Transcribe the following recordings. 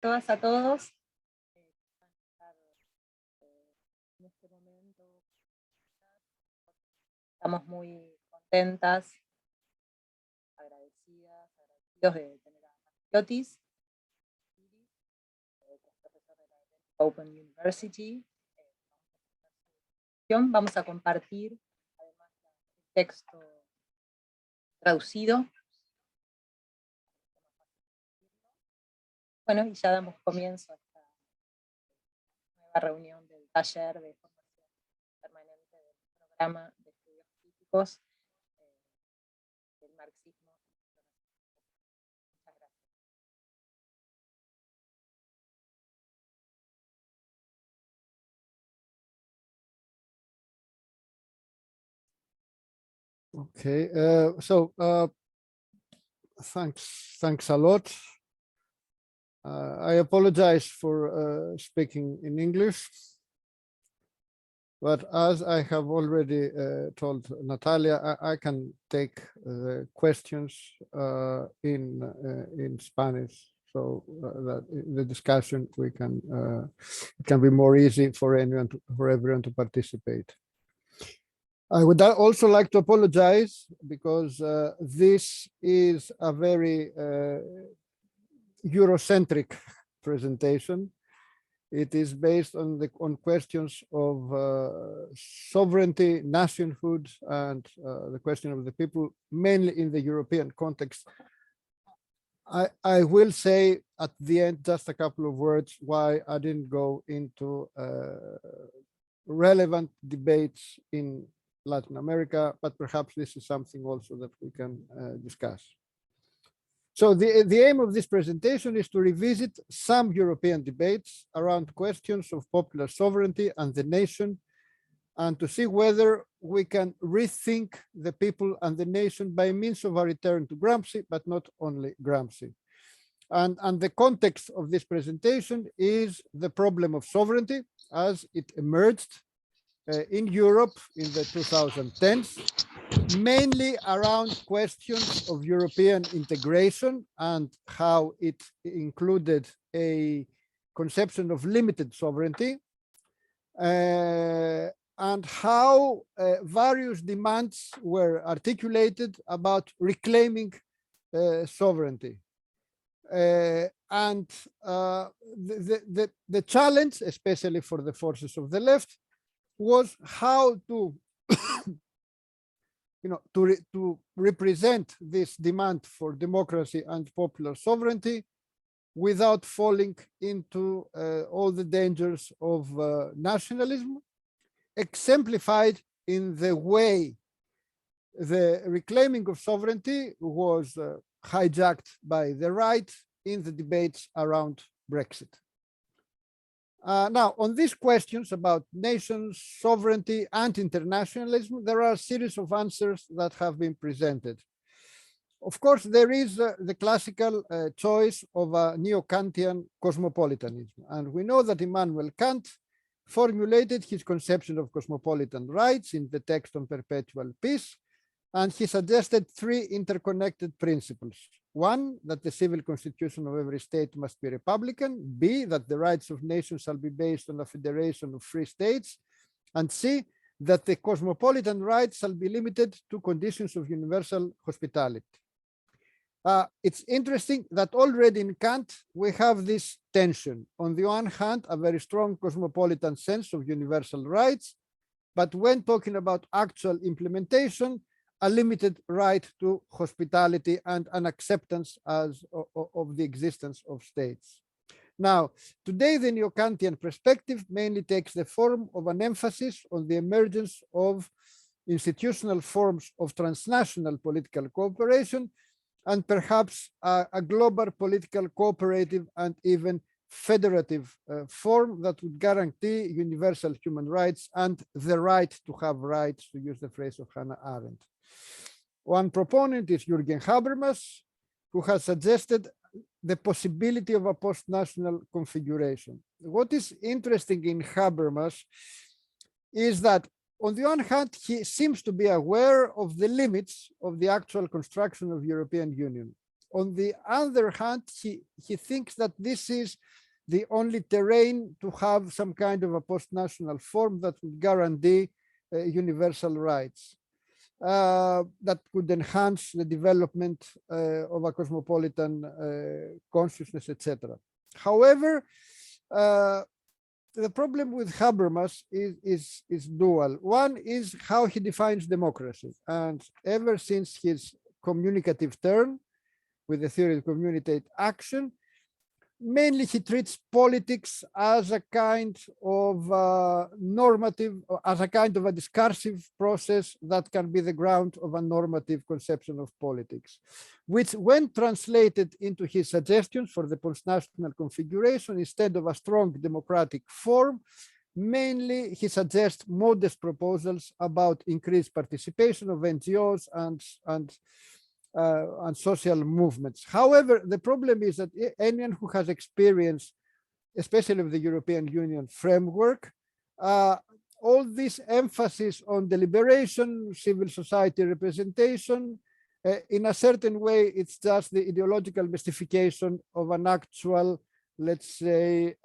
todas, a todos. En este momento estamos muy contentas, agradecidos de tener a Panagiotis Sotiris, profesor de la Open University. Vamos a compartir además el texto traducido. Bueno, y ya damos comienzo a esta nueva reunión del taller de formación permanente del programa de estudios críticos del marxismo. Muchas gracias. Okay, thanks a lot. I apologize for speaking in English, but as I have already told Natalia, I can take questions in Spanish, so that the discussion it can be more easy for everyone to participate. I would also like to apologize because this is a very Eurocentric presentation. It is based on questions of sovereignty, nationhood, and the question of the people, mainly in the European context. I will say at the end just a couple of words why I didn't go into relevant debates in Latin America, but perhaps this is something also that we can discuss. So the aim of this presentation is to revisit some European debates around questions of popular sovereignty and the nation, and to see whether we can rethink the people and the nation by means of a return to Gramsci, but not only Gramsci. And the context of this presentation is the problem of sovereignty as it emerged in Europe in the 2010s, mainly around questions of European integration and how it included a conception of limited sovereignty, and how various demands were articulated about reclaiming sovereignty. And the challenge, especially for the forces of the left, was how to to represent this demand for democracy and popular sovereignty without falling into all the dangers of nationalism, exemplified in the way the reclaiming of sovereignty was hijacked by the right in the debates around Brexit. Now, on these questions about nations, sovereignty, and internationalism, there are a series of answers that have been presented. Of course, there is the classical choice of a neo-Kantian cosmopolitanism. And we know that Immanuel Kant formulated his conception of cosmopolitan rights in the text on perpetual peace, and he suggested three interconnected principles. One, that the civil constitution of every state must be republican. B, that the rights of nations shall be based on a federation of free states. And C, that the cosmopolitan rights shall be limited to conditions of universal hospitality. It's interesting that already in Kant, we have this tension. On the one hand, a very strong cosmopolitan sense of universal rights, but when talking about actual implementation, a limited right to hospitality and an acceptance of the existence of states. Now, today, the neo-Kantian perspective mainly takes the form of an emphasis on the emergence of institutional forms of transnational political cooperation, and perhaps a global political cooperative and even federative form that would guarantee universal human rights and the right to have rights, to use the phrase of Hannah Arendt. One proponent is Jürgen Habermas, who has suggested the possibility of a post-national configuration. What is interesting in Habermas is that, on the one hand, he seems to be aware of the limits of the actual construction of European Union. on the other hand, he thinks that this is the only terrain to have some kind of a post-national form that would guarantee universal rights, that could enhance the development of a cosmopolitan consciousness, etc. However, the problem with Habermas is dual. One is how he defines democracy. And ever since his communicative turn with the theory of communicate action, mainly he treats politics as a kind of normative, as a kind of a discursive process that can be the ground of a normative conception of politics, which when translated into his suggestions for the post-national configuration, instead of a strong democratic form, mainly he suggests modest proposals about increased participation of NGOs and social movements. However, the problem is that anyone who has experience, especially of the European Union framework, all this emphasis on deliberation, civil society representation, in a certain way, it's just the ideological mystification of an actual, let's say,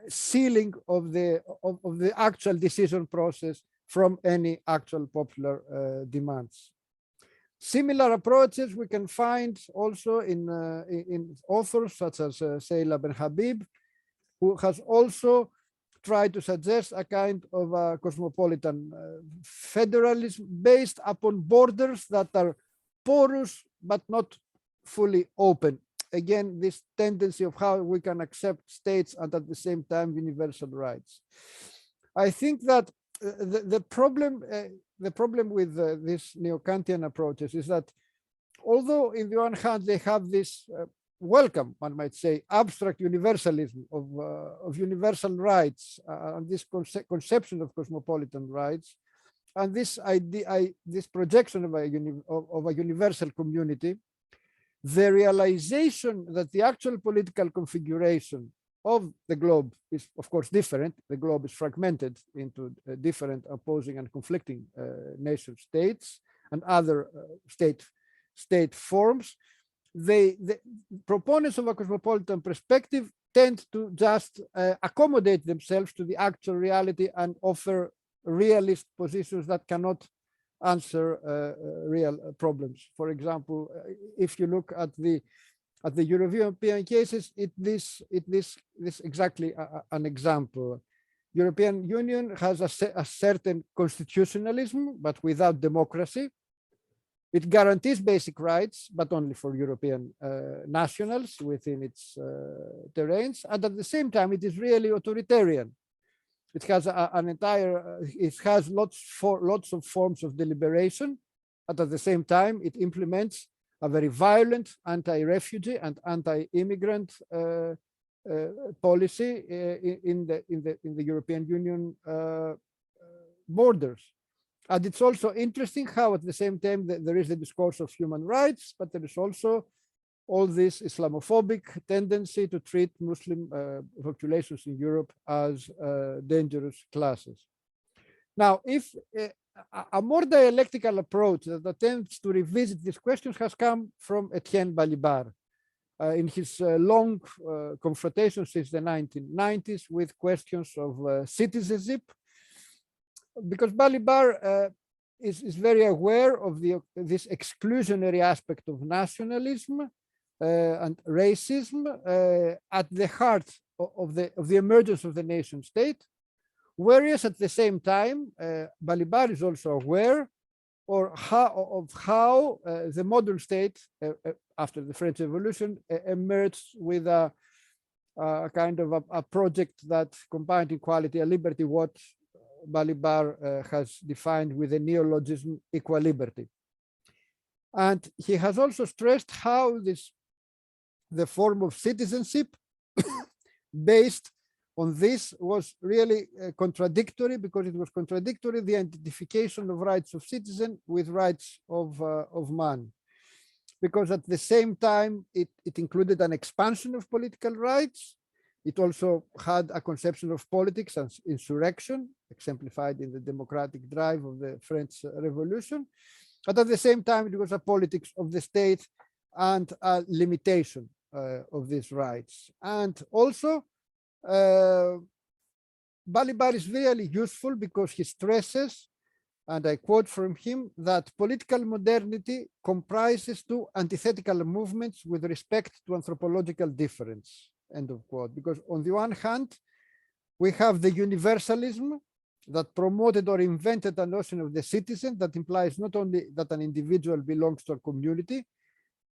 sealing of the actual decision process from any actual popular demands. Similar approaches we can find also in authors such as Seyla Ben Habib, who has also tried to suggest a kind of a cosmopolitan federalism based upon borders that are porous but not fully open. Again, this tendency of how we can accept states and at the same time universal rights. I think that the problem with these neo-Kantian approaches is that although in the one hand they have this welcome, one might say, abstract universalism of universal rights and this conception of cosmopolitan rights, and this idea, this projection of a universal community, the realization that the actual political configuration of the globe is, of course, different. The globe is fragmented into different opposing and conflicting nation states and other state forms. The proponents of a cosmopolitan perspective tend to just accommodate themselves to the actual reality and offer realist positions that cannot answer real problems. For example, if you look at the European cases, this exactly an example. European Union has a certain constitutionalism, but without democracy. It guarantees basic rights, but only for European nationals within its terrains. And at the same time, it is really authoritarian. It has it has lots of forms of deliberation, but at the same time, it implements a very violent anti-refugee and anti-immigrant policy in the European Union borders. And it's also interesting how at the same time there is the discourse of human rights, but there is also all this Islamophobic tendency to treat Muslim populations in Europe as dangerous classes. Now, if a more dialectical approach that attempts to revisit these questions has come from Etienne Balibar in his long confrontation since the 1990s with questions of citizenship, because Balibar is very aware of this exclusionary aspect of nationalism and racism at the heart of the emergence of the nation state. Whereas at the same time, Balibar is also aware of how the modern state, after the French Revolution, emerged with a kind of a project that combined equality and liberty, what Balibar has defined with the neologism equal liberty. And he has also stressed how the form of citizenship based on this was really contradictory, because it was contradictory the identification of rights of citizen with rights of man. Because at the same time, it included an expansion of political rights. It also had a conception of politics as insurrection, exemplified in the democratic drive of the French Revolution. But at the same time, it was a politics of the state and limitation of these rights. And also, Balibar is really useful because he stresses, and I quote from him, that political modernity comprises two antithetical movements with respect to anthropological difference, end of quote. Because on the one hand, we have the universalism that promoted or invented a notion of the citizen that implies not only that an individual belongs to a community,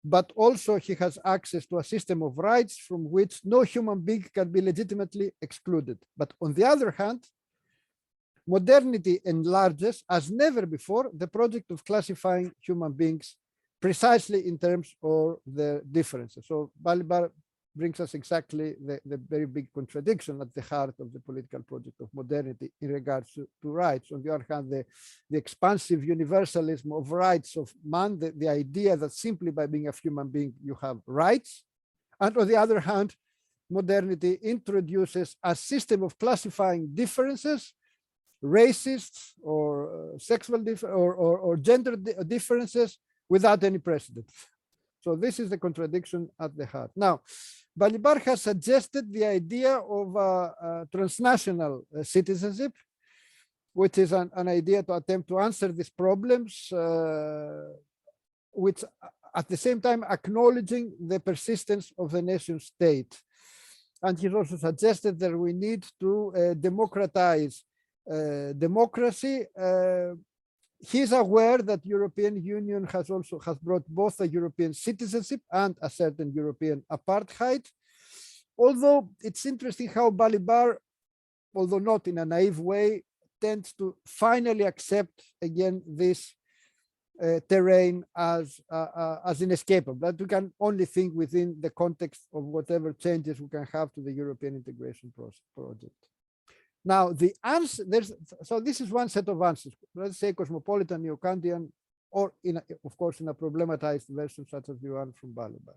but also he has access to a system of rights from which no human being can be legitimately excluded. But on the other hand, modernity enlarges, as never before, the project of classifying human beings precisely in terms of their differences. So Balibar brings us exactly the very big contradiction at the heart of the political project of modernity in regards to rights. On the other hand, the expansive universalism of rights of man, the idea that simply by being a human being you have rights. And on the other hand, modernity introduces a system of classifying differences, racist or sexual or gender differences without any precedent. So this is the contradiction at the heart. Now, Balibar has suggested the idea of transnational citizenship, which is an idea to attempt to answer these problems, which at the same time acknowledging the persistence of the nation state. And he's also suggested that we need to democratize democracy. He's aware that European Union has brought both a European citizenship and a certain European apartheid. Although it's interesting how Balibar, although not in a naive way, tends to finally accept again this terrain as inescapable, that we can only think within the context of whatever changes we can have to the European integration project. Now, the answer, so this is one set of answers, let's say cosmopolitan, neo-Kantian, or of course, in a problematized version such as the one from Balibar.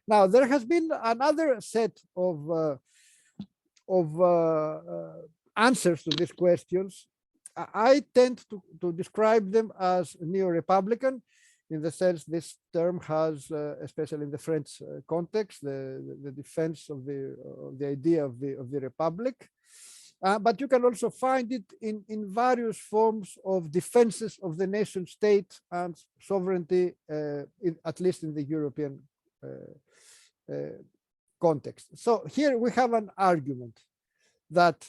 Now, there has been another set of answers to these questions. I tend to describe them as neo-Republican, in the sense this term has, especially in the French context, the defense of the idea of the Republic. But you can also find it in various forms of defenses of the nation state and sovereignty, at least in the European context. So here we have an argument that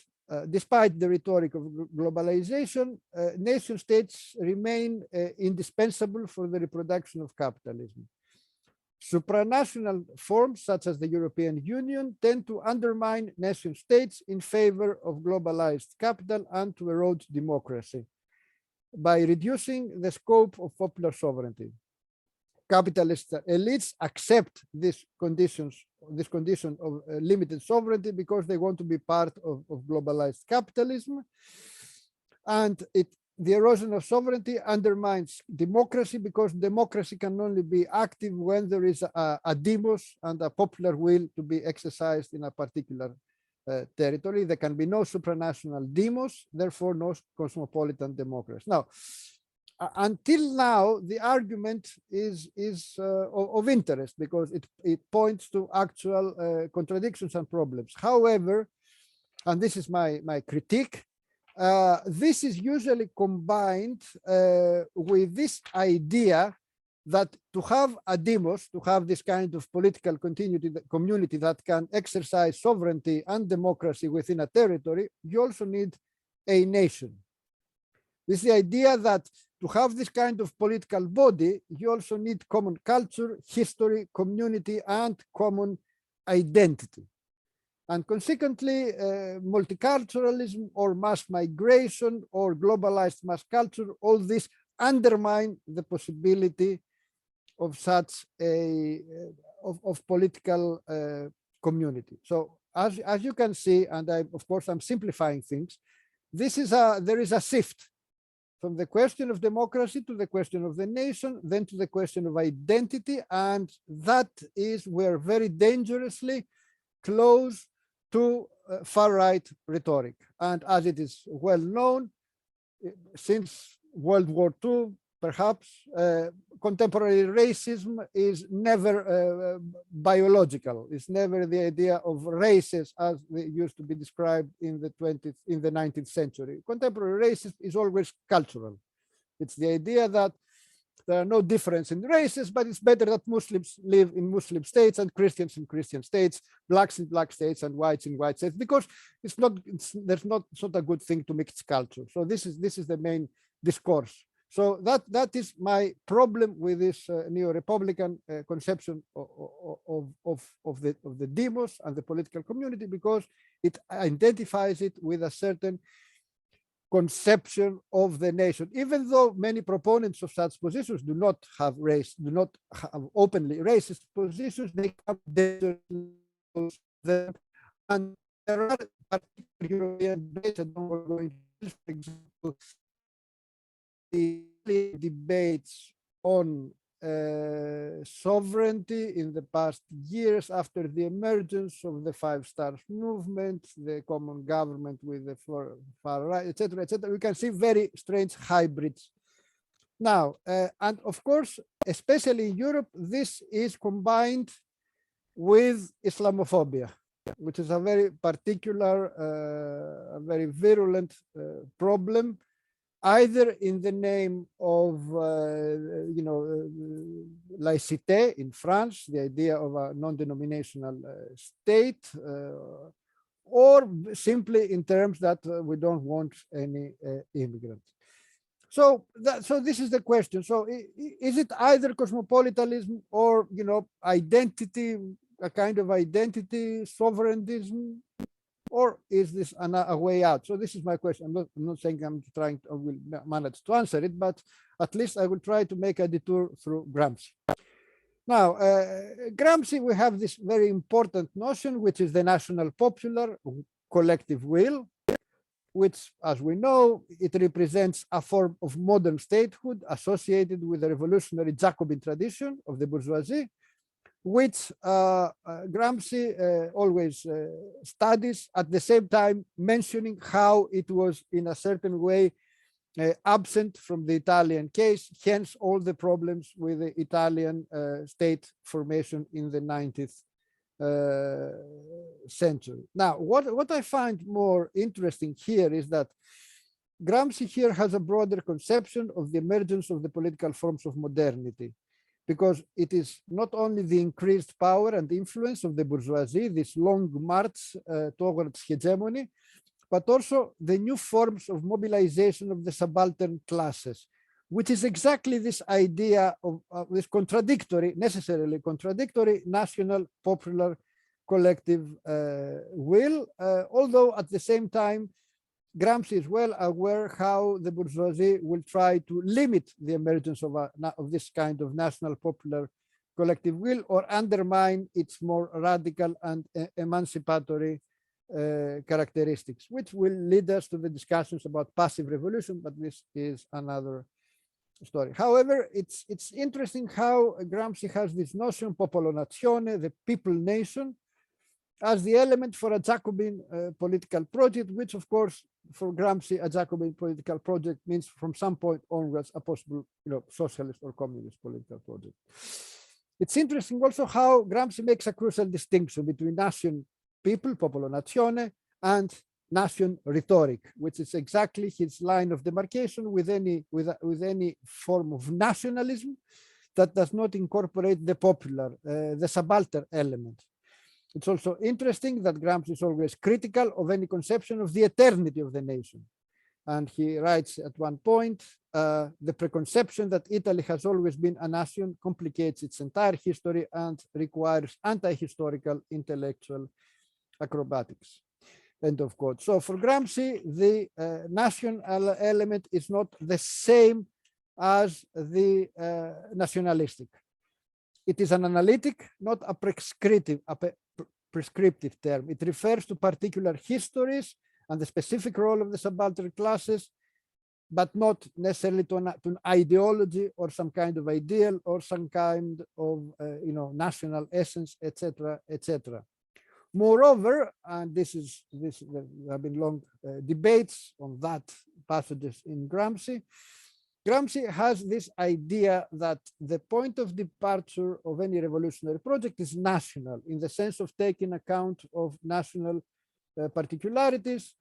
despite the rhetoric of globalization, nation states remain indispensable for the reproduction of capitalism. Supranational forms such as the European Union tend to undermine nation states in favor of globalized capital and to erode democracy by reducing the scope of popular sovereignty. Capitalist elites accept this condition of limited sovereignty because they want to be part of globalized capitalism, and the erosion of sovereignty undermines democracy because democracy can only be active when there is a demos and a popular will to be exercised in a particular territory. There can be no supranational demos, therefore no cosmopolitan democracy. Now, until now, the argument is of interest because it points to actual contradictions and problems. However, and this is my critique, this is usually combined with this idea that to have a demos, to have this kind of political community that can exercise sovereignty and democracy within a territory, you also need a nation. This is the idea that to have this kind of political body, you also need common culture, history, community, and common identity. And consequently, multiculturalism or mass migration or globalized mass culture, all this undermine the possibility of such of political community. So as you can see, and of course I'm simplifying things, there is a shift from the question of democracy to the question of the nation, then to the question of identity, and that is where very dangerously close to far-right rhetoric. And as it is well known, since World War II, perhaps contemporary racism is never biological. It's never the idea of races as they used to be described in the 19th century. Contemporary racism is always cultural. It's the idea that there are no difference in races, but it's better that Muslims live in Muslim states and Christians in Christian states, blacks in black states and whites in white states, because it's not a good thing to mix culture. So this is the main discourse. So that is my problem with this neo-republican conception of the demos and the political community, because it identifies it with a certain conception of the nation, even though many proponents of such positions do not have openly racist positions. They have them, and there are particular European debates. For example, the debates on sovereignty in the past years after the emergence of the Five Stars movement, the common government with the far right, etc., etc. We can see very strange hybrids now. And of course, especially in Europe, this is combined with Islamophobia, which is a very particular, a very virulent problem, either in the name of, laïcité in France, the idea of a non-denominational state, or simply in terms that we don't want any immigrants. So this is the question. So is it either cosmopolitanism or, identity, a kind of identity, sovereignism? Or is this a way out? So this is my question. I'm not saying I will manage to answer it, but at least I will try to make a detour through Gramsci. Now, Gramsci, we have this very important notion, which is the national popular collective will, which, as we know, it represents a form of modern statehood associated with the revolutionary Jacobin tradition of the bourgeoisie, which Gramsci always studies, at the same time mentioning how it was in a certain way absent from the Italian case, hence all the problems with the Italian state formation in the 19th century. Now, what I find more interesting here is that Gramsci here has a broader conception of the emergence of the political forms of modernity, because it is not only the increased power and influence of the bourgeoisie, this long march towards hegemony, but also the new forms of mobilization of the subaltern classes, which is exactly this idea of this necessarily contradictory national popular collective will, although at the same time, Gramsci is well aware how the bourgeoisie will try to limit the emergence of this kind of national popular collective will, or undermine its more radical and emancipatory characteristics, which will lead us to the discussions about passive revolution, but this is another story. However, it's interesting how Gramsci has this notion, popolo nazione, the people nation, as the element for a Jacobin political project, which of course for Gramsci a Jacobin political project means from some point onwards a possible socialist or communist political project. It's interesting also how Gramsci makes a crucial distinction between nation, people, popolo nazione, and nation rhetoric, which is exactly his line of demarcation with any form of nationalism that does not incorporate the popular, the subaltern element. It's also interesting that Gramsci is always critical of any conception of the eternity of the nation. And he writes at one point, the preconception that Italy has always been a nation complicates its entire history and requires anti-historical intellectual acrobatics. End of quote. So for Gramsci, the national element is not the same as the nationalistic. It is an analytic, not a prescriptive term. It refers to particular histories and the specific role of the subaltern classes, but not necessarily to an ideology or some kind of ideal or some kind of national essence, etc., etc. Moreover, and there have been long debates on that passages in Gramsci, Gramsci has this idea that the point of departure of any revolutionary project is national, in the sense of taking account of national particularities.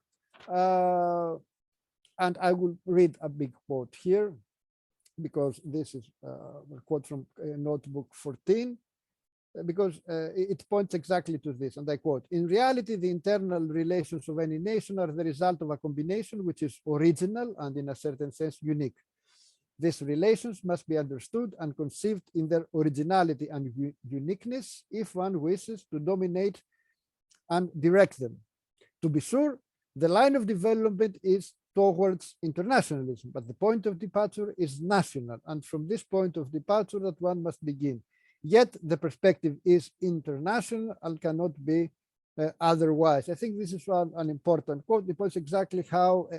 And I will read a big quote here, because this is a quote from notebook 14, because it points exactly to this, and I quote: "In reality, the internal relations of any nation are the result of a combination which is original and in a certain sense unique. These relations must be understood and conceived in their originality and uniqueness if one wishes to dominate and direct them. To be sure, the line of development is towards internationalism, but the point of departure is national, and from this point of departure that one must begin. Yet the perspective is international and cannot be otherwise." I think this is an important quote. It points exactly how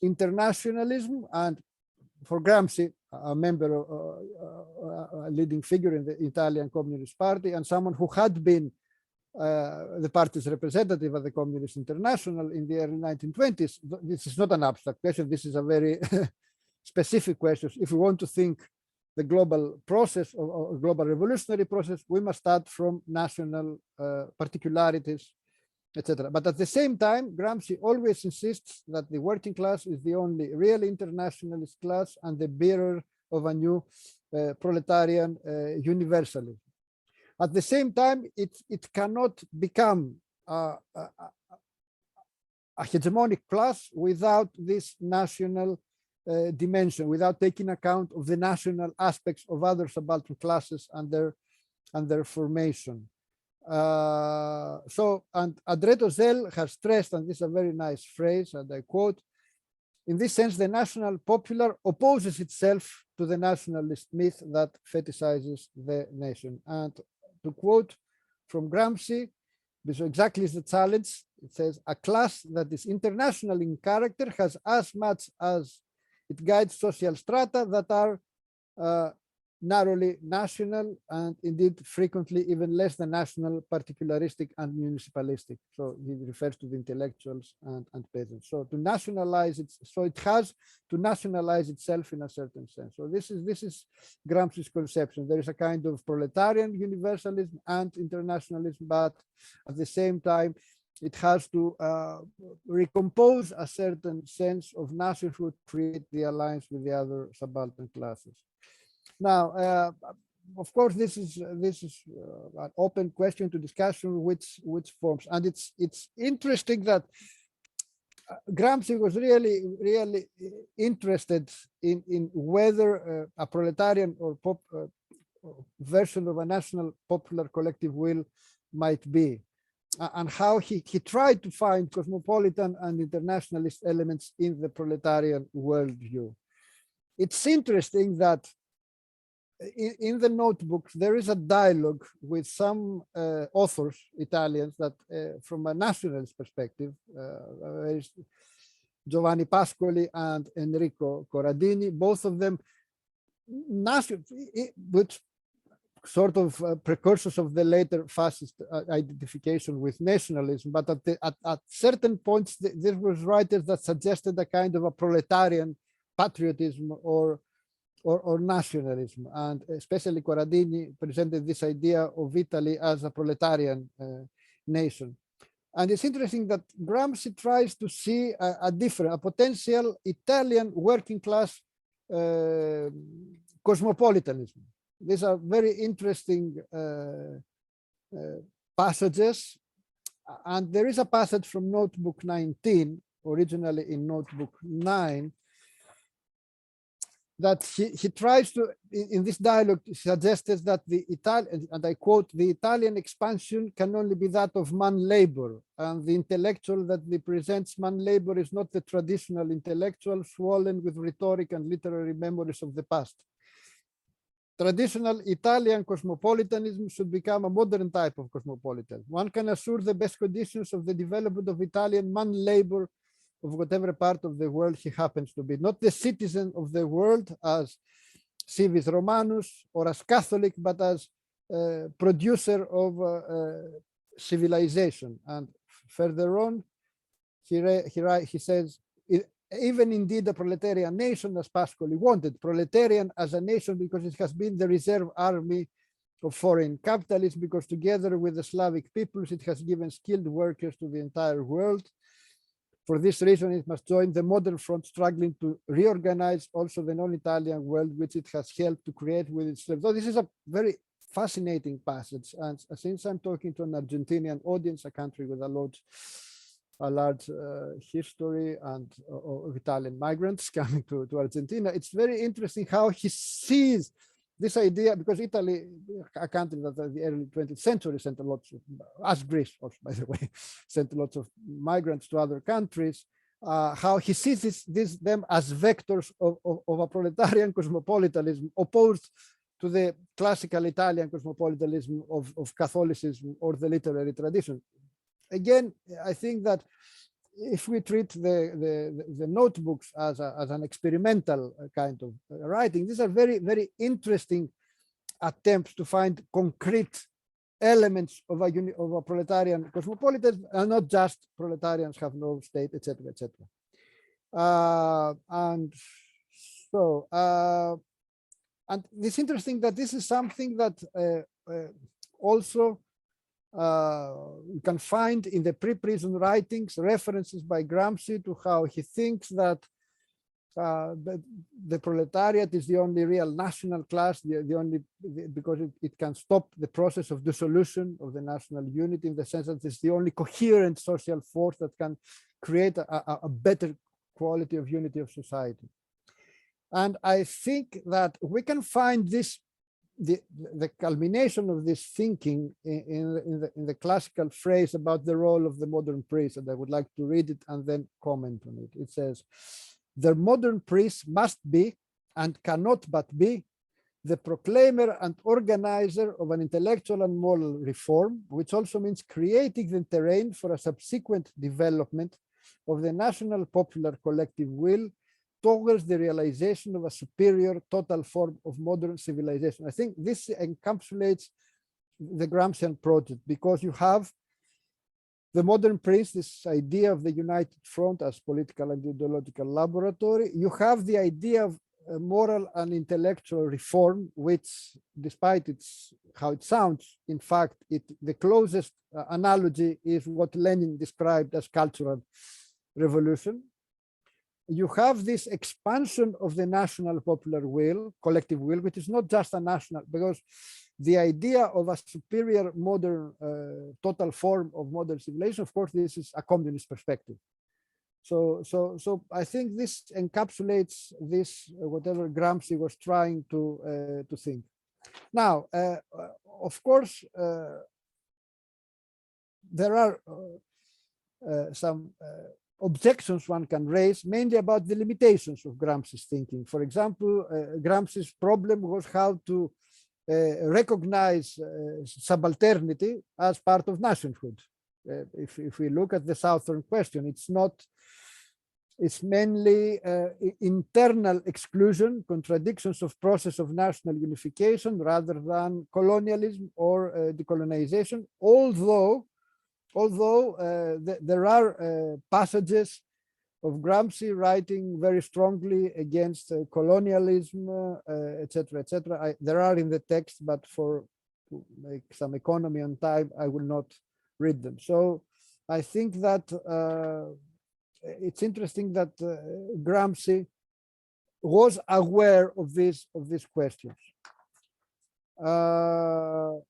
internationalism, and for Gramsci, a member of a leading figure in the Italian Communist Party, and someone who had been the party's representative at the Communist International in the early 1920s. This is not an abstract question. This is a very specific question. If we want to think the global process or global revolutionary process, we must start from national particularities, etc. But at the same time, Gramsci always insists that the working class is the only real internationalist class and the bearer of a new proletarian universalism. At the same time, it cannot become a hegemonic class without this national dimension, without taking account of the national aspects of other subaltern classes and their formation. And André Tozel has stressed, and this is a very nice phrase, and I quote: "In this sense, the national popular opposes itself to the nationalist myth that fetishizes the nation." And to quote from Gramsci, this exactly is the challenge. It says, "A class that is international in character has as much as it guides social strata that are narrowly national, and indeed frequently even less than national, particularistic and municipalistic." So he refers to the intellectuals and peasants. So to nationalize it, so it has to nationalize itself in a certain sense. So this is Gramsci's conception. There is a kind of proletarian universalism and internationalism, but at the same time, it has to recompose a certain sense of nationhood, create the alliance with the other subaltern classes. Now, of course, this is an open question to discussion, which forms, and it's interesting that Gramsci was really interested in whether a proletarian or version of a national popular collective will might be, and how he tried to find cosmopolitan and internationalist elements in the proletarian worldview. It's interesting that in the notebooks, there is a dialogue with some authors, Italians, that from a nationalist perspective, Giovanni Pascoli and Enrico Corradini, both of them, which sort of precursors of the later fascist identification with nationalism, but at certain points, there was writers that suggested a kind of a proletarian patriotism or nationalism, and especially Corradini presented this idea of Italy as a proletarian nation. And it's interesting that Gramsci tries to see a potential Italian working class cosmopolitanism. These are very interesting passages, and there is a passage from notebook 19, originally in notebook 9, that he tries to, in this dialogue, suggests that the Italian, and I quote, "the Italian expansion can only be that of man labor, and the intellectual that represents man labor is not the traditional intellectual swollen with rhetoric and literary memories of the past. Traditional Italian cosmopolitanism should become a modern type of cosmopolitan. One can assure the best conditions of the development of Italian man labor of whatever part of the world he happens to be, not the citizen of the world as civis Romanus or as Catholic, but as producer of civilization." And further on, he says, even indeed a proletarian nation as Pascoli wanted, proletarian as a nation because it has been the reserve army of foreign capitalism, because together with the Slavic peoples, it has given skilled workers to the entire world. For this reason, it must join the modern front struggling to reorganize also the non-Italian world, which it has helped to create with its slaves. So this is a very fascinating passage. And since I'm talking to an Argentinian audience, a country with a large history and of Italian migrants coming to Argentina, it's very interesting how he sees this idea, because Italy, a country that in the early 20th century sent a lot of, as Greece also, by the way, sent lots of migrants to other countries, how he sees them as vectors of a proletarian cosmopolitanism opposed to the classical Italian cosmopolitanism of Catholicism or the literary tradition. Again, I think that if we treat the notebooks as an experimental kind of writing, these are very, very interesting attempts to find concrete elements of a proletarian cosmopolitanism, and not just proletarians have no state, etc., etc. And it's interesting that this is something that also you can find in the pre-prison writings references by Gramsci to how he thinks that the proletariat is the only real national class, because it can stop the process of dissolution of the national unity, in the sense that it's the only coherent social force that can create a better quality of unity of society. And I think that we can find this the culmination of this thinking in the classical phrase about the role of the modern priest, and I would like to read it and then comment on it. It says, "The modern priest must be and cannot but be the proclaimer and organizer of an intellectual and moral reform, which also means creating the terrain for a subsequent development of the national popular collective will towards the realization of a superior total form of modern civilization." I think this encapsulates the Gramscian project, because you have the modern priest, this idea of the united front as political and ideological laboratory. You have the idea of a moral and intellectual reform, which, despite how it sounds, in fact, the closest analogy is what Lenin described as cultural revolution. You have this expansion of the national popular will, collective will, which is not just a national, because the idea of a superior modern total form of modern civilization, of course, this is a communist perspective. So I think this encapsulates this, whatever Gramsci was trying to think. Now, of course, there are some objections one can raise, mainly about the limitations of Gramsci's thinking. For example, Gramsci's problem was how to recognize subalternity as part of nationhood. If we look at the Southern question, it's mainly internal exclusion, contradictions of process of national unification rather than colonialism or decolonization, although there are passages of Gramsci writing very strongly against colonialism, etc., etc. There are in the text, but to make some economy on time, I will not read them. So I think that it's interesting that Gramsci was aware of these questions. Now,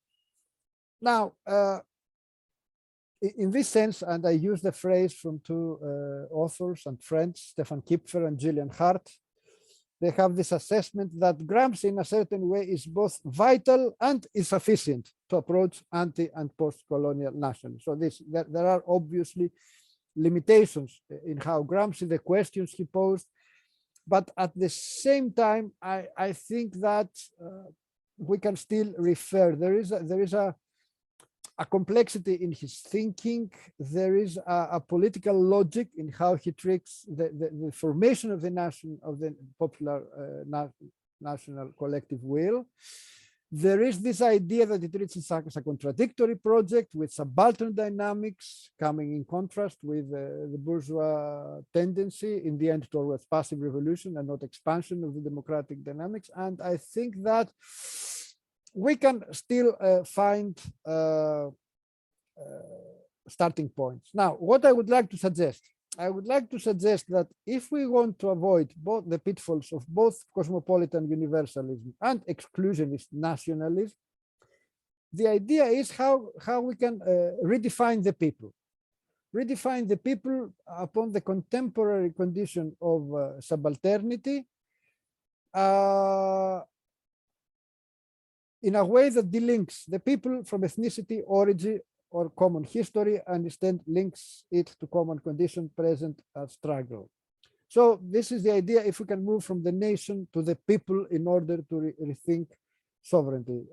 in this sense, and I use the phrase from two authors and friends, Stefan Kipfer and Gillian Hart, they have this assessment that Gramsci in a certain way is both vital and insufficient to approach anti and post-colonial nationalism. So there are obviously limitations in how Gramsci, the questions he posed, but at the same time, I think that we can still refer, there is a complexity in his thinking. There is a political logic in how he tricks the formation of the popular national collective will. There is this idea that it is a contradictory project with subaltern dynamics coming in contrast with the bourgeois tendency in the end towards passive revolution and not expansion of the democratic dynamics. And I think that we can still find starting points. Now, what I would like to suggest, that if we want to avoid both the pitfalls of both cosmopolitan universalism and exclusionist nationalism, the idea is how we can redefine the people. Redefine the people upon the contemporary condition of subalternity in a way that delinks the people from ethnicity, origin, or common history, and instead links it to common condition, present struggle. So this is the idea, if we can move from the nation to the people in order to rethink sovereignty.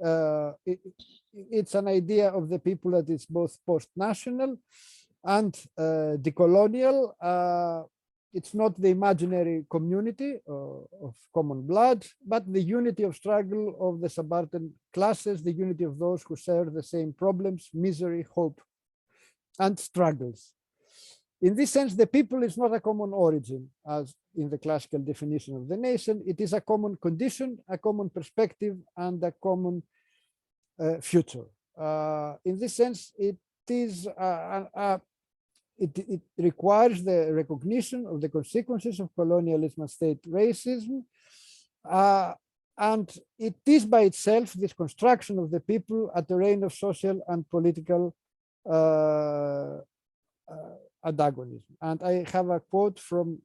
It's an idea of the people that is both post-national and decolonial. It's not the imaginary community of common blood, but the unity of struggle of the subaltern classes, the unity of those who share the same problems, misery, hope, and struggles. In this sense, the people is not a common origin, as in the classical definition of the nation. It is a common condition, a common perspective, and a common future. In this sense, it is it requires the recognition of the consequences of colonialism and state racism. And it is by itself this construction of the people a terrain of social and political antagonism. And I have a quote from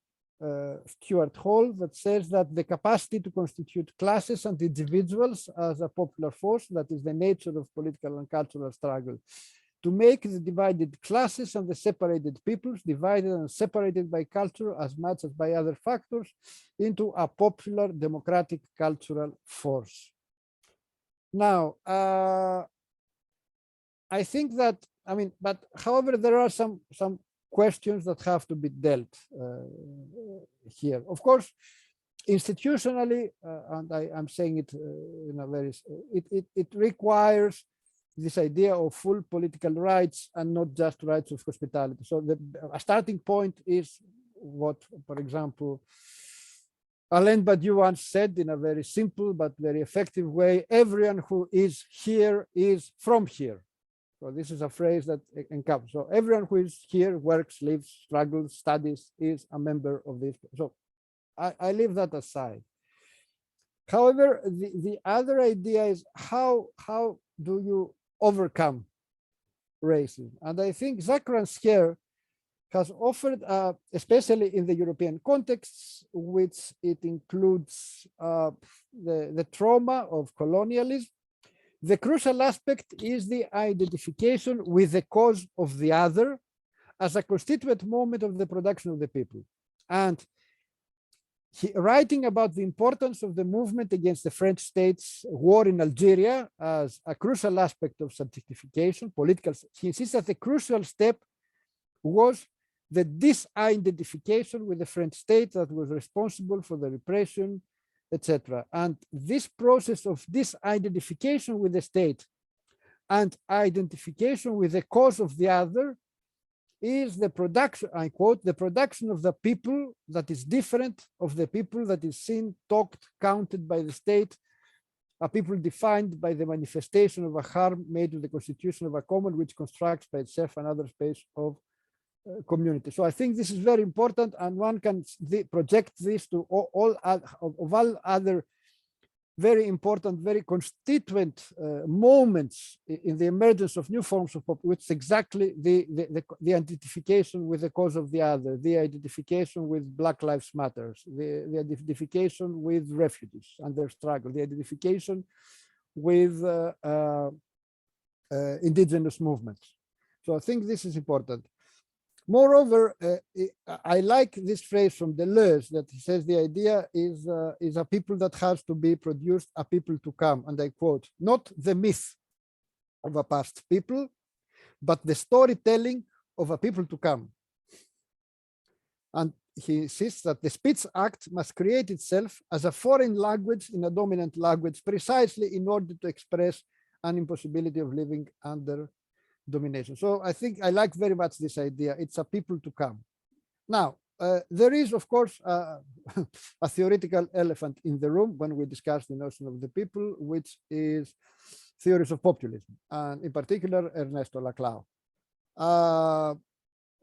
Stuart Hall that says that the capacity to constitute classes and individuals as a popular force, that is the nature of political and cultural struggle, to make the divided classes and the separated peoples, divided and separated by culture as much as by other factors, into a popular democratic cultural force. Now, I think that, but however, there are some questions that have to be dealt here. Of course, institutionally, and I'm saying it in a very, it requires this idea of full political rights and not just rights of hospitality. So a starting point is what, for example, Alain Badiou once said in a very simple but very effective way: everyone who is here is from here. So this is a phrase that encompasses. So everyone who is here, works, lives, struggles, studies, is a member of this. So I leave that aside. However, the other idea is how do you overcome racism? And I think Zakran's here has offered, especially in the European context, which it includes the trauma of colonialism. The crucial aspect is the identification with the cause of the other as a constituent moment of the production of the people. And writing about the importance of the movement against the French state's war in Algeria as a crucial aspect of sanctification, political, he insists that the crucial step was the disidentification with the French state that was responsible for the repression, etc. And this process of disidentification with the state and identification with the cause of the other is the production, I quote, the production of the people that is different of the people that is seen, talked, counted by the state, a people defined by the manifestation of a harm made to the constitution of a common which constructs by itself another space of community. So I think this is very important, and one can project this to all other very important, very constituent moments in the emergence of new forms of population, which is exactly the identification with the cause of the other, the identification with Black Lives Matter, the identification with refugees and their struggle, the identification with indigenous movements. So I think this is important. Moreover, I like this phrase from Deleuze that he says the idea is a people that has to be produced, a people to come. And I quote, not the myth of a past people, but the storytelling of a people to come. And he insists that the speech act must create itself as a foreign language in a dominant language, precisely in order to express an impossibility of living under domination. So I think I like very much this idea. It's a people to come. Now, there is, of course, a theoretical elephant in the room when we discuss the notion of the people, which is theories of populism, and in particular, Ernesto Laclau.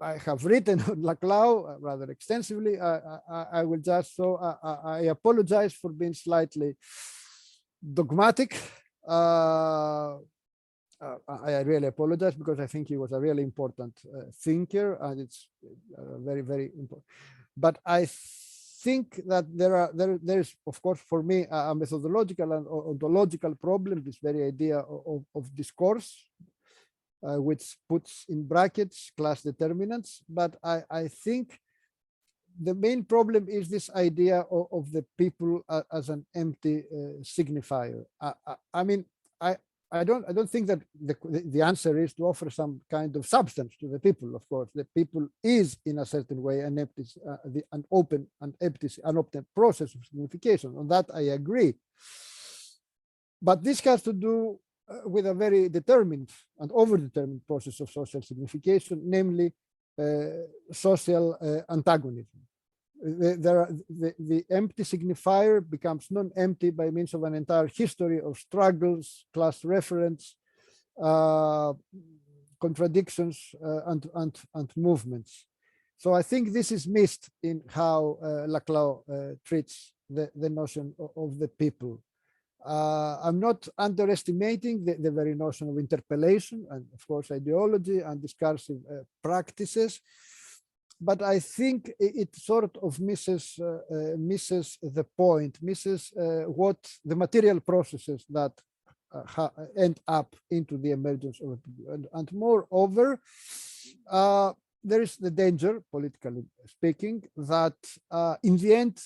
I have written on Laclau rather extensively. I will just, so I apologize for being slightly dogmatic. I really apologize because I think he was a really important thinker, and it's very, very important. But I think that there is, of course, for me, a methodological and ontological problem, this very idea of discourse, which puts in brackets class determinants. But I think the main problem is this idea of the people as an empty signifier. I mean, I don't think that the answer is to offer some kind of substance to the people. Of course, the people is in a certain way an empty, an open process of signification. On that, I agree. But this has to do with a very determined and overdetermined process of social signification, namely social antagonism. The empty signifier becomes non-empty by means of an entire history of struggles, class reference, contradictions, and movements. So I think this is missed in how Laclau treats the notion of the people. I'm not underestimating the very notion of interpellation and, of course, ideology and discursive practices. But I think it sort of misses the point, misses what the material processes that end up into the emergence of it. And moreover, there is the danger, politically speaking, that in the end,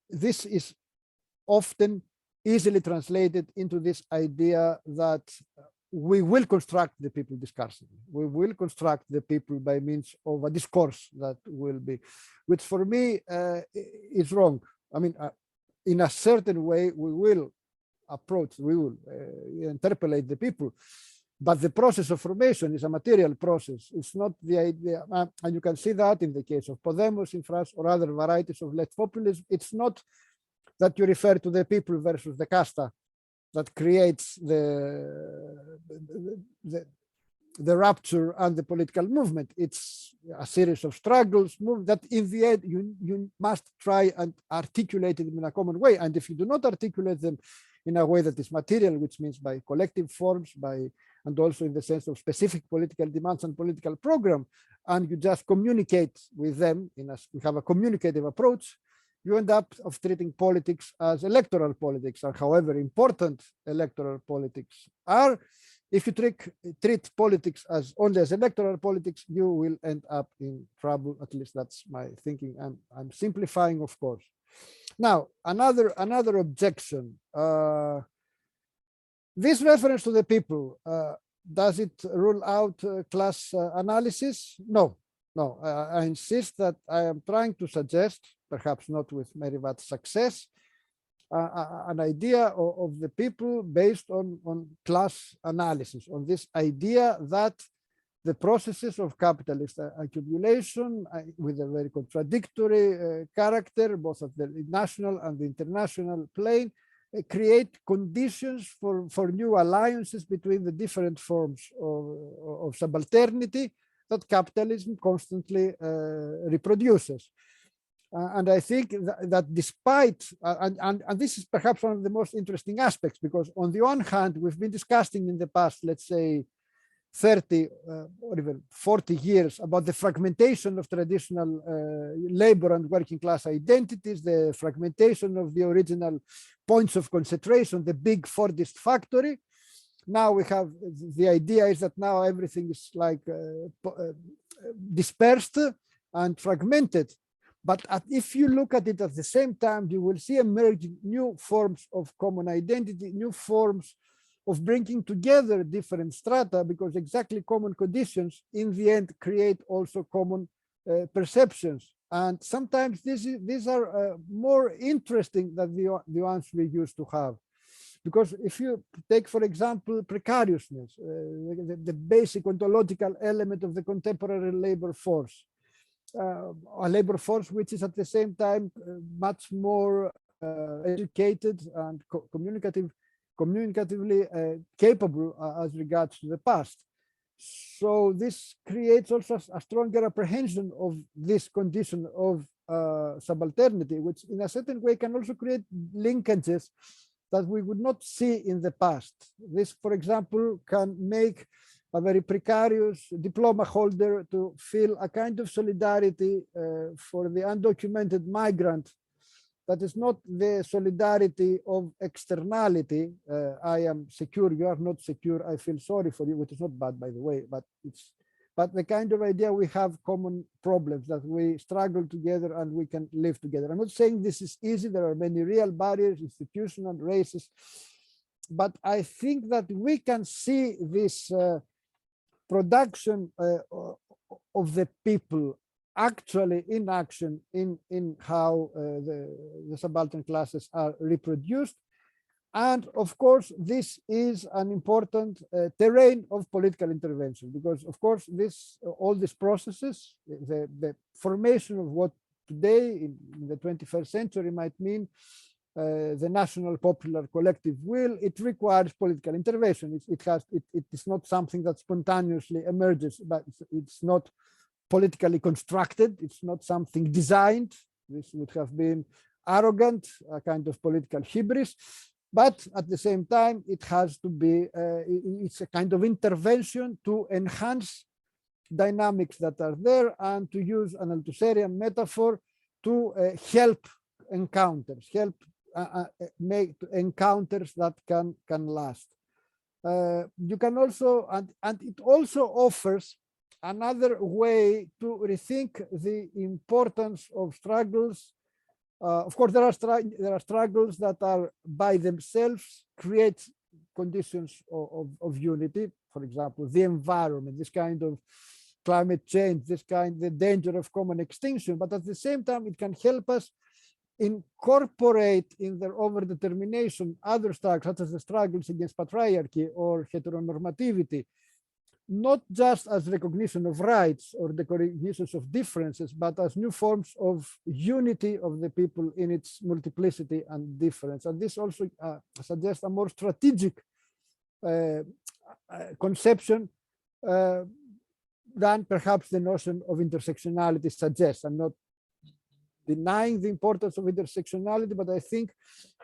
this is often easily translated into this idea that we will construct the people discursively. We will construct the people by means of a discourse that will be, which for me is wrong. I mean, in a certain way, we will interpolate the people, but the process of formation is a material process. It's not the idea, and you can see that in the case of Podemos in France or other varieties of left populism. It's not that you refer to the people versus the casta that creates the rupture and the political movement. It's a series of struggles that in the end you must try and articulate them in a common way. And if you do not articulate them in a way that is material, which means by collective forms, and also in the sense of specific political demands and political program, and you just communicate with them you have a communicative approach, you end up treating politics as electoral politics, and however important electoral politics are, if you treat politics as only as electoral politics, you will end up in trouble. At least that's my thinking. I'm simplifying, of course. Now, another objection. This reference to the people, does it rule out class analysis? No. I insist that I am trying to suggest, perhaps not with very much success, an idea of the people based on class analysis, on this idea that the processes of capitalist accumulation with a very contradictory character, both at the national and the international plane, create conditions for new alliances between the different forms of subalternity that capitalism constantly reproduces. And I think that despite, and this is perhaps one of the most interesting aspects, because on the one hand, we've been discussing in the past, let's say, 30 or even 40 years about the fragmentation of traditional labor and working class identities, the fragmentation of the original points of concentration, the big Fordist factory. Now we have, the idea is that now everything is like dispersed and fragmented. But if you look at it at the same time, you will see emerging new forms of common identity, new forms of bringing together different strata, because exactly common conditions in the end create also common perceptions. And sometimes these are more interesting than the ones we used to have. Because if you take, for example, precariousness, the basic ontological element of the contemporary labor force, a labor force which is at the same time much more educated and communicatively capable as regards to the past. So this creates also a stronger apprehension of this condition of subalternity, which in a certain way can also create linkages that we would not see in the past. This, for example, can make a very precarious diploma holder to feel a kind of solidarity for the undocumented migrant that is not the solidarity of externality. I am secure, you are not secure, I feel sorry for you, which is not bad, by the way, but the kind of idea we have common problems, that we struggle together and we can live together. I'm not saying this is easy. There are many real barriers, institutional, racist, but I think that we can see this production of the people actually in action in how the subaltern classes are reproduced. And of course, this is an important terrain of political intervention, because of course, all these processes, the formation of what today in the 21st century might mean the national popular collective will, it requires political intervention. It is not something that spontaneously emerges, but it's not politically constructed. It's not something designed. This would have been arrogant, a kind of political hubris. But at the same time, it has to be, it's a kind of intervention to enhance dynamics that are there, and to use an Althuserian metaphor, to help encounters, make encounters that can last. You can also, and it also offers another way to rethink the importance of struggles. Of course, there are struggles that are by themselves create conditions of unity. For example, the environment, this kind of climate change, the danger of common extinction. But at the same time, it can help us incorporate in their overdetermination other struggles, such as the struggles against patriarchy or heteronormativity, not just as recognition of rights or the recognition of differences, but as new forms of unity of the people in its multiplicity and difference. And this also suggests a more strategic conception than perhaps the notion of intersectionality suggests. I'm not denying the importance of intersectionality, but I think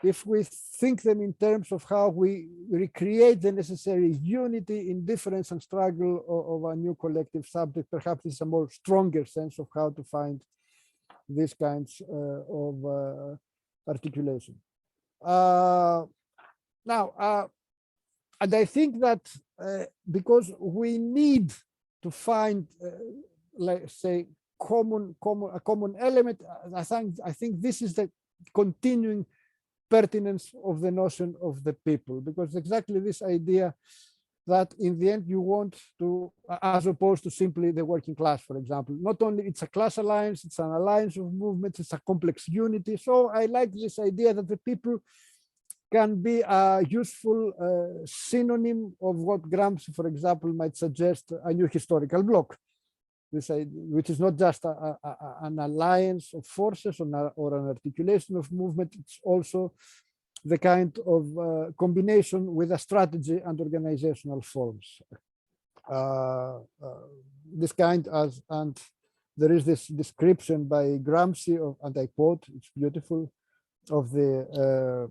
if we think them in terms of how we recreate the necessary unity in difference and struggle of a new collective subject, perhaps it's a more stronger sense of how to find these kinds of articulation. Now, and I think that because we need to find, let's say, a common element, I think this is the continuing pertinence of the notion of the people, because exactly this idea that in the end you want to, as opposed to simply the working class, for example, not only it's a class alliance, it's an alliance of movements, it's a complex unity. So I like this idea that the people can be a useful synonym of what Gramsci, for example, might suggest a new historical bloc. Which is not just an alliance of forces or an articulation of movement, it's also the kind of combination with a strategy and organizational forms. This kind and there is this description by Gramsci of, and I quote, it's beautiful, of the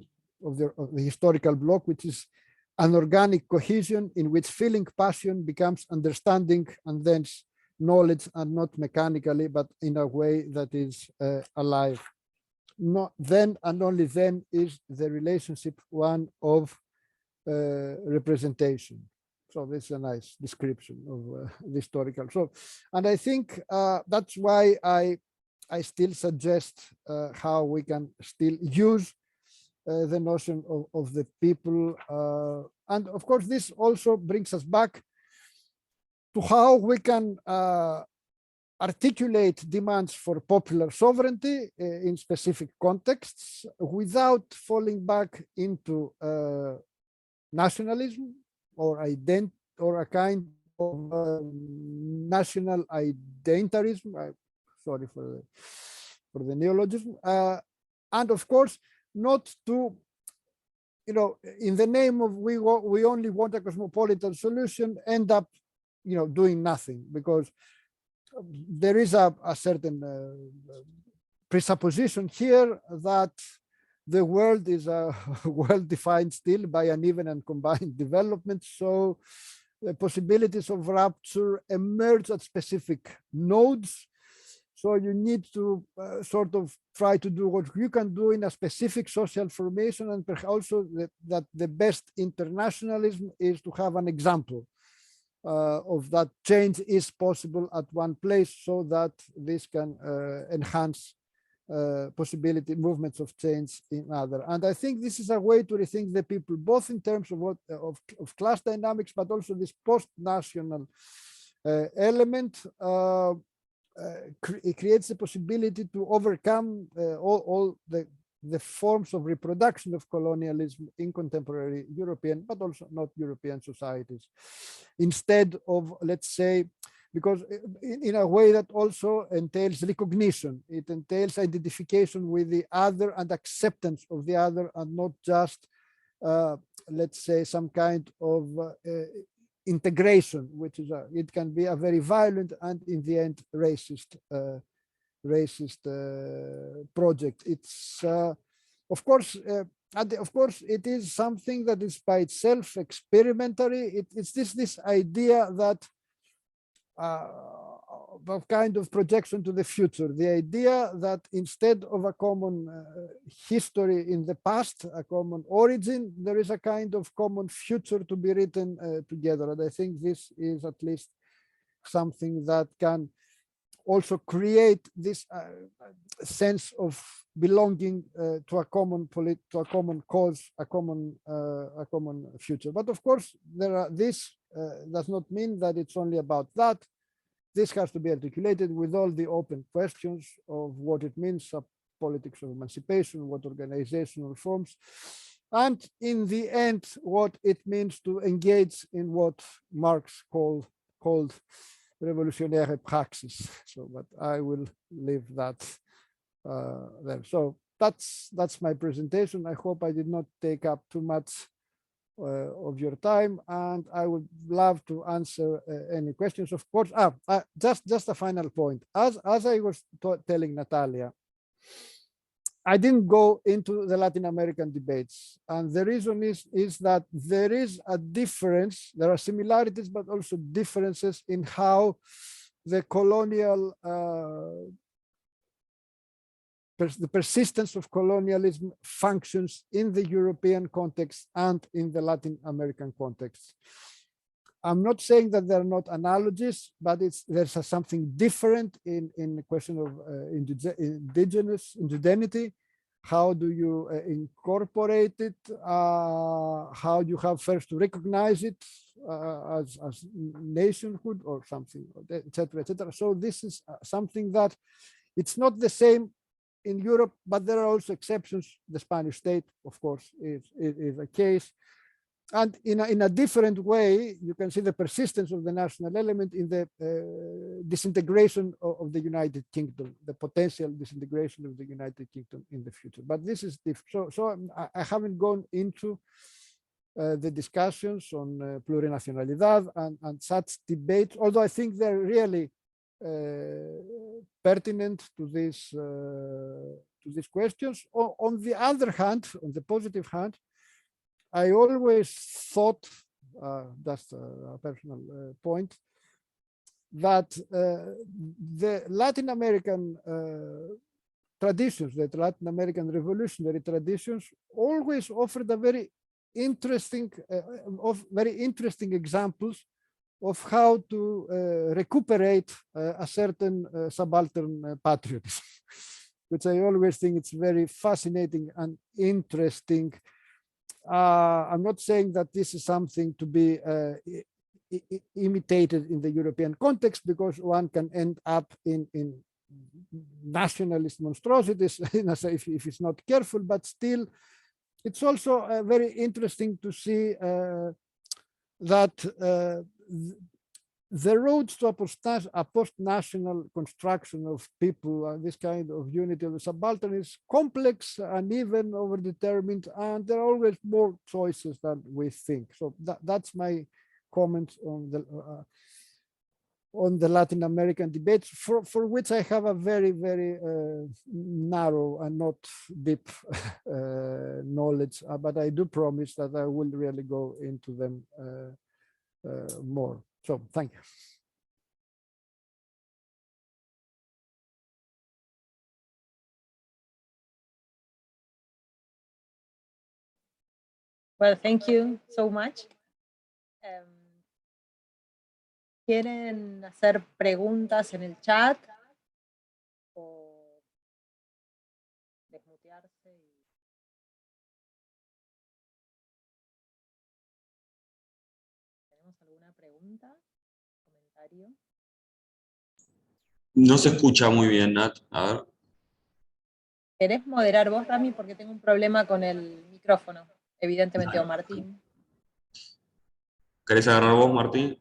historical bloc, which is an organic cohesion in which feeling passion becomes understanding and then knowledge, and not mechanically, but in a way that is alive. Not then and only then is the relationship one of representation. So this is a nice description of the historical. So, and I think that's why I still suggest how we can still use the notion of the people. And of course, this also brings us back to how we can articulate demands for popular sovereignty in specific contexts without falling back into nationalism or a kind of national identitarism. Sorry for the neologism, and of course not to, you know, in the name of we only want a cosmopolitan solution, end up, you know, doing nothing, because there is a certain presupposition here that the world is well defined still by uneven and combined development. So the possibilities of rupture emerge at specific nodes. So you need to sort of try to do what you can do in a specific social formation, and also that the best internationalism is to have an example of that change is possible at one place, so that this can enhance possibility movements of change in other. And I think this is a way to rethink the people, both in terms of what of class dynamics, but also this post-national element. It creates the possibility to overcome all the forms of reproduction of colonialism in contemporary European, but also not European societies, instead of, let's say, because in a way that also entails recognition, it entails identification with the other and acceptance of the other, and not just, let's say, some kind of integration, which is it can be a very violent and in the end racist project. It's of course and of course it is something that is by itself experimentary. It's this idea that of kind of projection to the future, the idea that instead of a common history in the past, a common origin, there is a kind of common future to be written together. And I think this is at least something that can also create this sense of belonging to a common cause, a common future. But of course, this does not mean that it's only about that. This has to be articulated with all the open questions of what it means, a politics of emancipation, what organizational forms, and in the end, what it means to engage in what Marx called revolutionary praxis. So, but I will leave that there. So that's my presentation. I hope I did not take up too much of your time, and I would love to answer any questions. Of course, just a final point. As I was telling Natalia, I didn't go into the Latin American debates, and the reason is that there is a difference. There are similarities, but also differences in how the colonial the persistence of colonialism functions in the European context and in the Latin American context. I'm not saying that they're not analogies, but there's something different in the question of indigeneity. How do you incorporate it? How you have first to recognize it as nationhood or something, etc., etc. So this is something that it's not the same in Europe, but there are also exceptions. The Spanish state, of course, is a case. And in a different way, you can see the persistence of the national element in the disintegration of the United Kingdom, the potential disintegration of the United Kingdom in the future. But this is different. So I haven't gone into the discussions on plurinacionalidad and such debates, although I think they're really pertinent to these questions. On the other hand, on the positive hand, I always thought, that's a personal point, that the Latin American traditions, the Latin American revolutionary traditions, always offered a very interesting examples of how to recuperate a certain subaltern patriotism, which I always think it's very fascinating and interesting. I'm not saying that this is something to be imitated in the European context, because one can end up in nationalist monstrosities if it's not careful. But still, it's also very interesting to see that the roads to a post-national construction of people, this kind of unity of the subaltern, is complex, uneven, overdetermined, and there are always more choices than we think. So that's my comments on the Latin American debates, for which I have a very, very narrow and not deep knowledge, but I do promise that I will really go into them more. So thank you. Well, thank you so much. ¿Quieren hacer preguntas en el chat? ¿O desmutearse? ¿Tenemos alguna pregunta? ¿Comentario? No se escucha muy bien, Nat. A ver. ¿Querés moderar vos, Rami? Porque tengo un problema con el micrófono, evidentemente, o Martín. ¿Querés agarrar vos, Martín?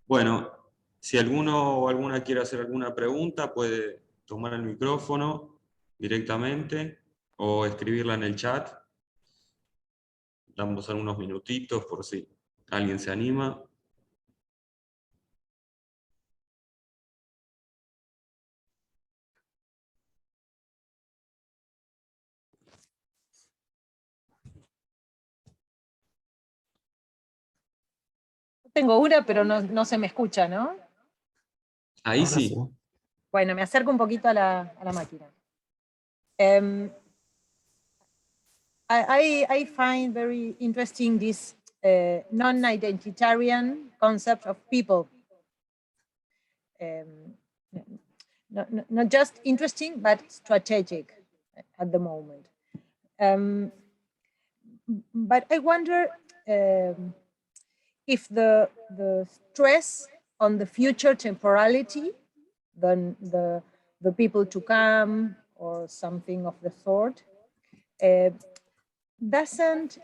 Bueno, si alguno o alguna quiere hacer alguna pregunta, puede tomar el micrófono directamente o escribirla en el chat. Damos algunos minutitos por si alguien se anima. Tengo una, pero no se me escucha, ¿no? Ahí sí. Bueno, me acerco un poquito a la máquina. I find very interesting this non-identitarian concept of people. Not just interesting, but strategic at the moment. But I wonder if the stress on the future temporality, then the people to come or something of the sort, doesn't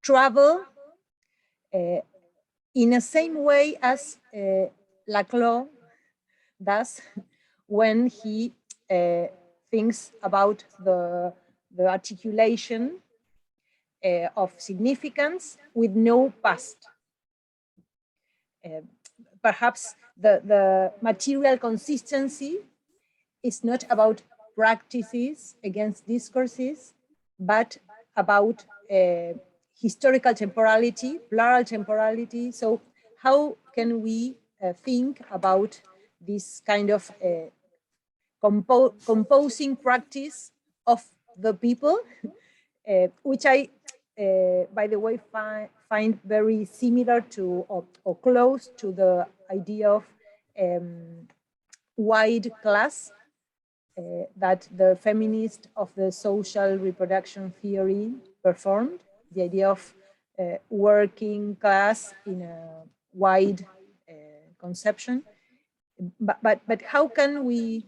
travel in the same way as Laclau does when he thinks about the articulation of significance with no past. Perhaps the material consistency is not about practices against discourses, but about historical temporality, plural temporality. So how can we think about this kind of composing practice of the people, which I, by the way, find very similar to or close to the idea of wide class that the feminist of the social reproduction theory performed, the idea of working class in a wide conception. But how can we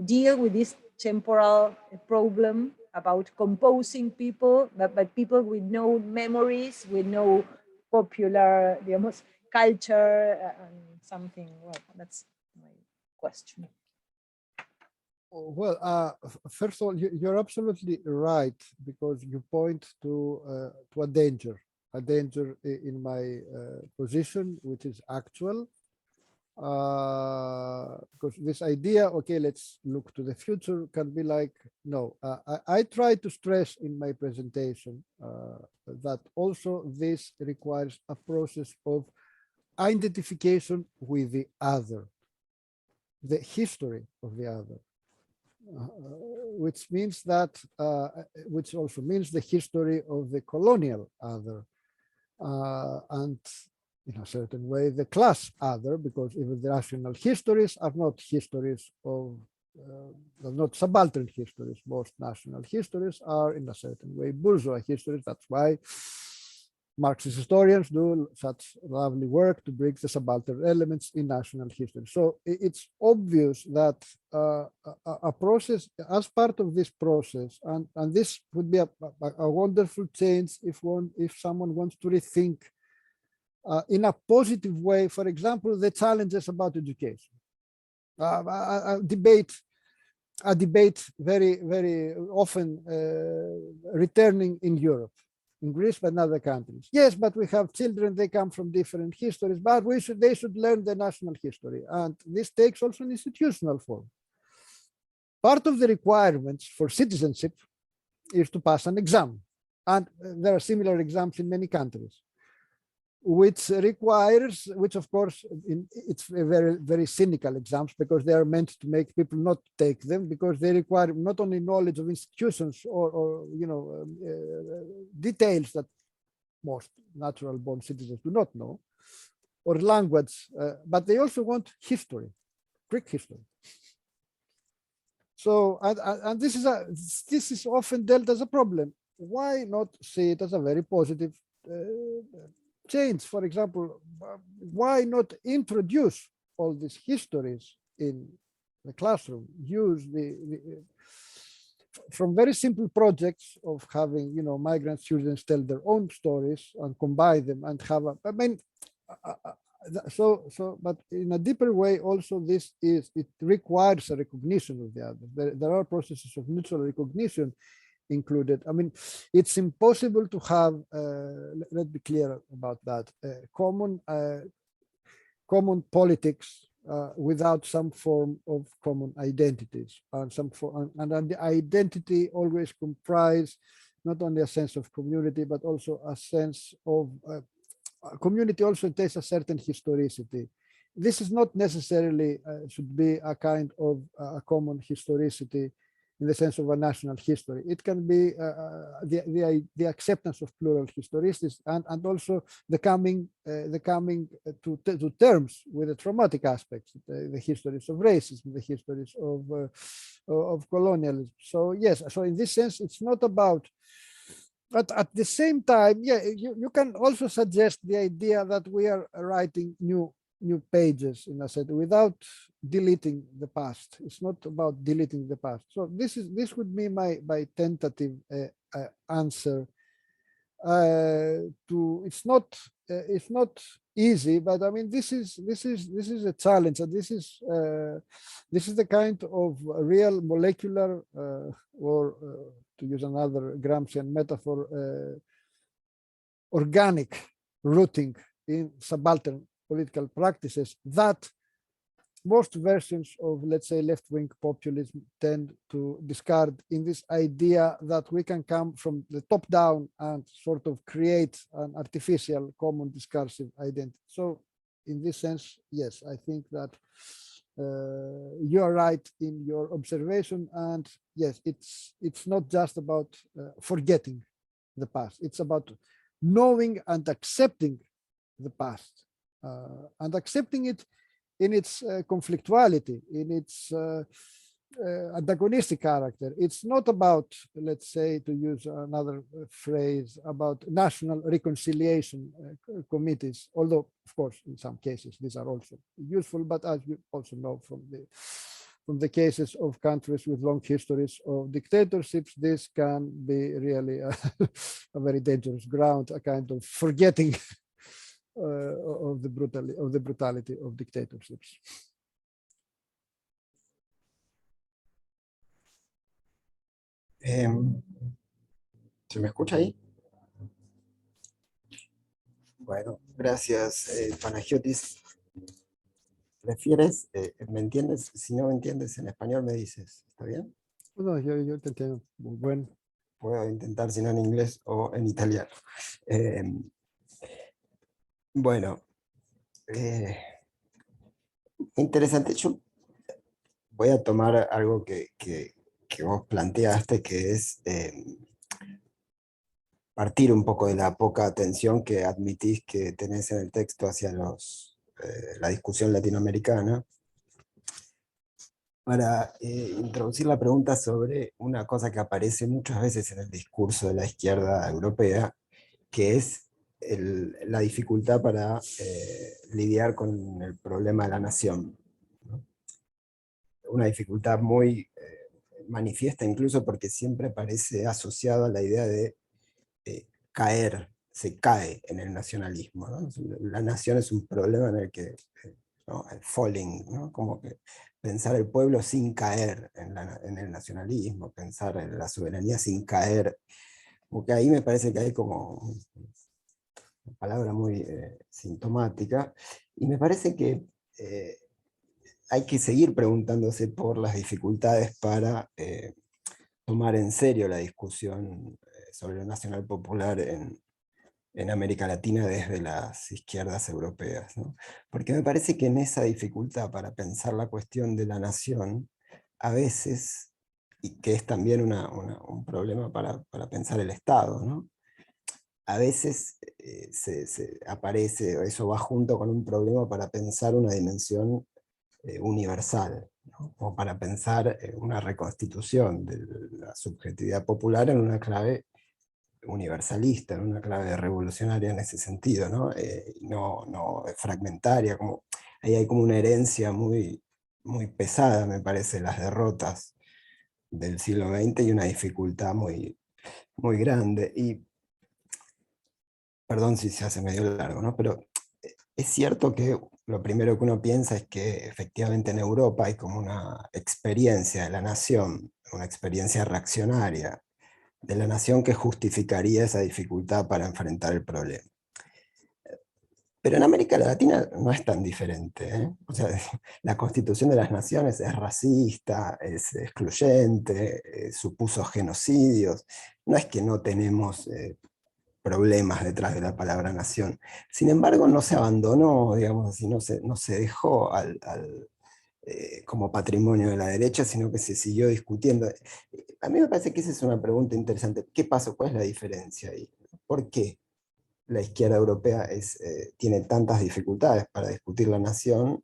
deal with this temporal problem about composing people, but people with no memories, with no popular, digamos, culture and something? Well, that's my question. Well, first of all, you're absolutely right, because you point to a danger in my position, which is actual. Because this idea, okay, let's look to the future, can be like, no, I try to stress in my presentation that also this requires a process of identification with the other, the history of the other. Which means that, which also means the history of the colonial other, and in a certain way the class other, because even the rational histories are not histories of they're not subaltern histories. Most national histories are in a certain way bourgeois histories. That's why Marxist historians do such lovely work to bring the subaltern elements in national history. So it's obvious that a process, as part of this process, and this would be a wonderful change if someone wants to rethink in a positive way, for example, the challenges about education. A debate very, very often returning in Europe, in Greece, but in other countries. Yes, but we have children, they come from different histories, but they should learn the national history. And this takes also an institutional form. Part of the requirements for citizenship is to pass an exam. And there are similar exams in many countries, which of course, it's very, very cynical exams because they are meant to make people not take them, because they require not only knowledge of institutions or details that most natural born citizens do not know, or language, but they also want history, Greek history. So, and this is often dealt as a problem. Why not see it as a very positive change? For example, why not introduce all these histories in the classroom? Use from very simple projects of having, migrant students tell their own stories and combine them and have but in a deeper way also it requires a recognition of the other. There are processes of mutual recognition included. I mean, it's impossible to have, let's be clear about that, common politics without some form of common identities, and the identity always comprise not only a sense of community, but also a sense of community also takes a certain historicity. This is not necessarily should be a kind of a common historicity in the sense of a national history. It can be the acceptance of plural historicities and also the coming to terms with the traumatic aspects, the histories of racism, the histories of colonialism. So yes, so in this sense, it's not about. But at the same time, yeah, you can also suggest the idea that we are writing new pages in a sense without deleting the past. It's not about deleting the past. So this would be my tentative answer. It's not easy, but I mean this is a challenge, and this is the kind of real molecular or to use another Gramscian metaphor, organic rooting in subaltern political practices that most versions of, let's say, left-wing populism tend to discard, in this idea that we can come from the top down and sort of create an artificial common discursive identity. So in this sense, yes, I think that you are right in your observation, and yes, it's not just about forgetting the past. It's about knowing and accepting the past, and accepting it in its conflictuality, in its antagonistic character. It's not about, let's say, to use another phrase, about national reconciliation committees, although of course in some cases these are also useful, but as you also know from the cases of countries with long histories of dictatorships, this can be really a very dangerous ground, a kind of forgetting of the brutality of dictatorships. ¿Se me escucha ahí? Bueno, gracias, Panagiotis. ¿Prefieres? ¿Me entiendes? Si no me entiendes en español, me dices. ¿Está bien? No, yo te entiendo. Muy bueno. Puedo intentar, si no en inglés o en italiano. Bueno, interesante. Yo voy a tomar algo que vos planteaste, que es partir un poco de la poca atención que admitís que tenés en el texto hacia la discusión latinoamericana, para introducir la pregunta sobre una cosa que aparece muchas veces en el discurso de la izquierda europea, que es la dificultad para lidiar con el problema de la nación, ¿no? Una dificultad muy manifiesta incluso porque siempre parece asociado a la idea de caer, se cae en el nacionalismo, ¿no? La nación es un problema en el que, ¿no? El falling, ¿no? Como que pensar el pueblo sin caer en el nacionalismo, pensar en la soberanía sin caer, porque ahí me parece que hay como una palabra muy sintomática, y me parece que hay que seguir preguntándose por las dificultades para tomar en serio la discusión sobre lo nacional popular en América Latina desde las izquierdas europeas, ¿no? Porque me parece que en esa dificultad para pensar la cuestión de la nación, a veces, y que es también un problema para pensar el Estado, ¿no? A veces se aparece, eso va junto con un problema para pensar una dimensión universal, ¿no? O para pensar una reconstitución de la subjetividad popular en una clave universalista, en una clave revolucionaria en ese sentido, ¿no? No fragmentaria, como, ahí hay como una herencia muy, muy pesada, me parece, las derrotas del siglo XX y una dificultad muy, muy grande. Y perdón si se hace medio largo, ¿no? Pero es cierto que lo primero que uno piensa es que efectivamente en Europa hay como una experiencia de la nación, una experiencia reaccionaria de la nación que justificaría esa dificultad para enfrentar el problema. Pero en América Latina no es tan diferente, ¿eh? O sea, la Constitución de las Naciones es racista, es excluyente, supuso genocidios. No es que no tenemos problemas detrás de la palabra nación. Sin embargo, no se abandonó, digamos así, no se dejó como patrimonio de la derecha, sino que se siguió discutiendo. A mí me parece que esa es una pregunta interesante. ¿Qué pasó? ¿Cuál es la diferencia ahí? ¿Por qué la izquierda europea tiene tantas dificultades para discutir la nación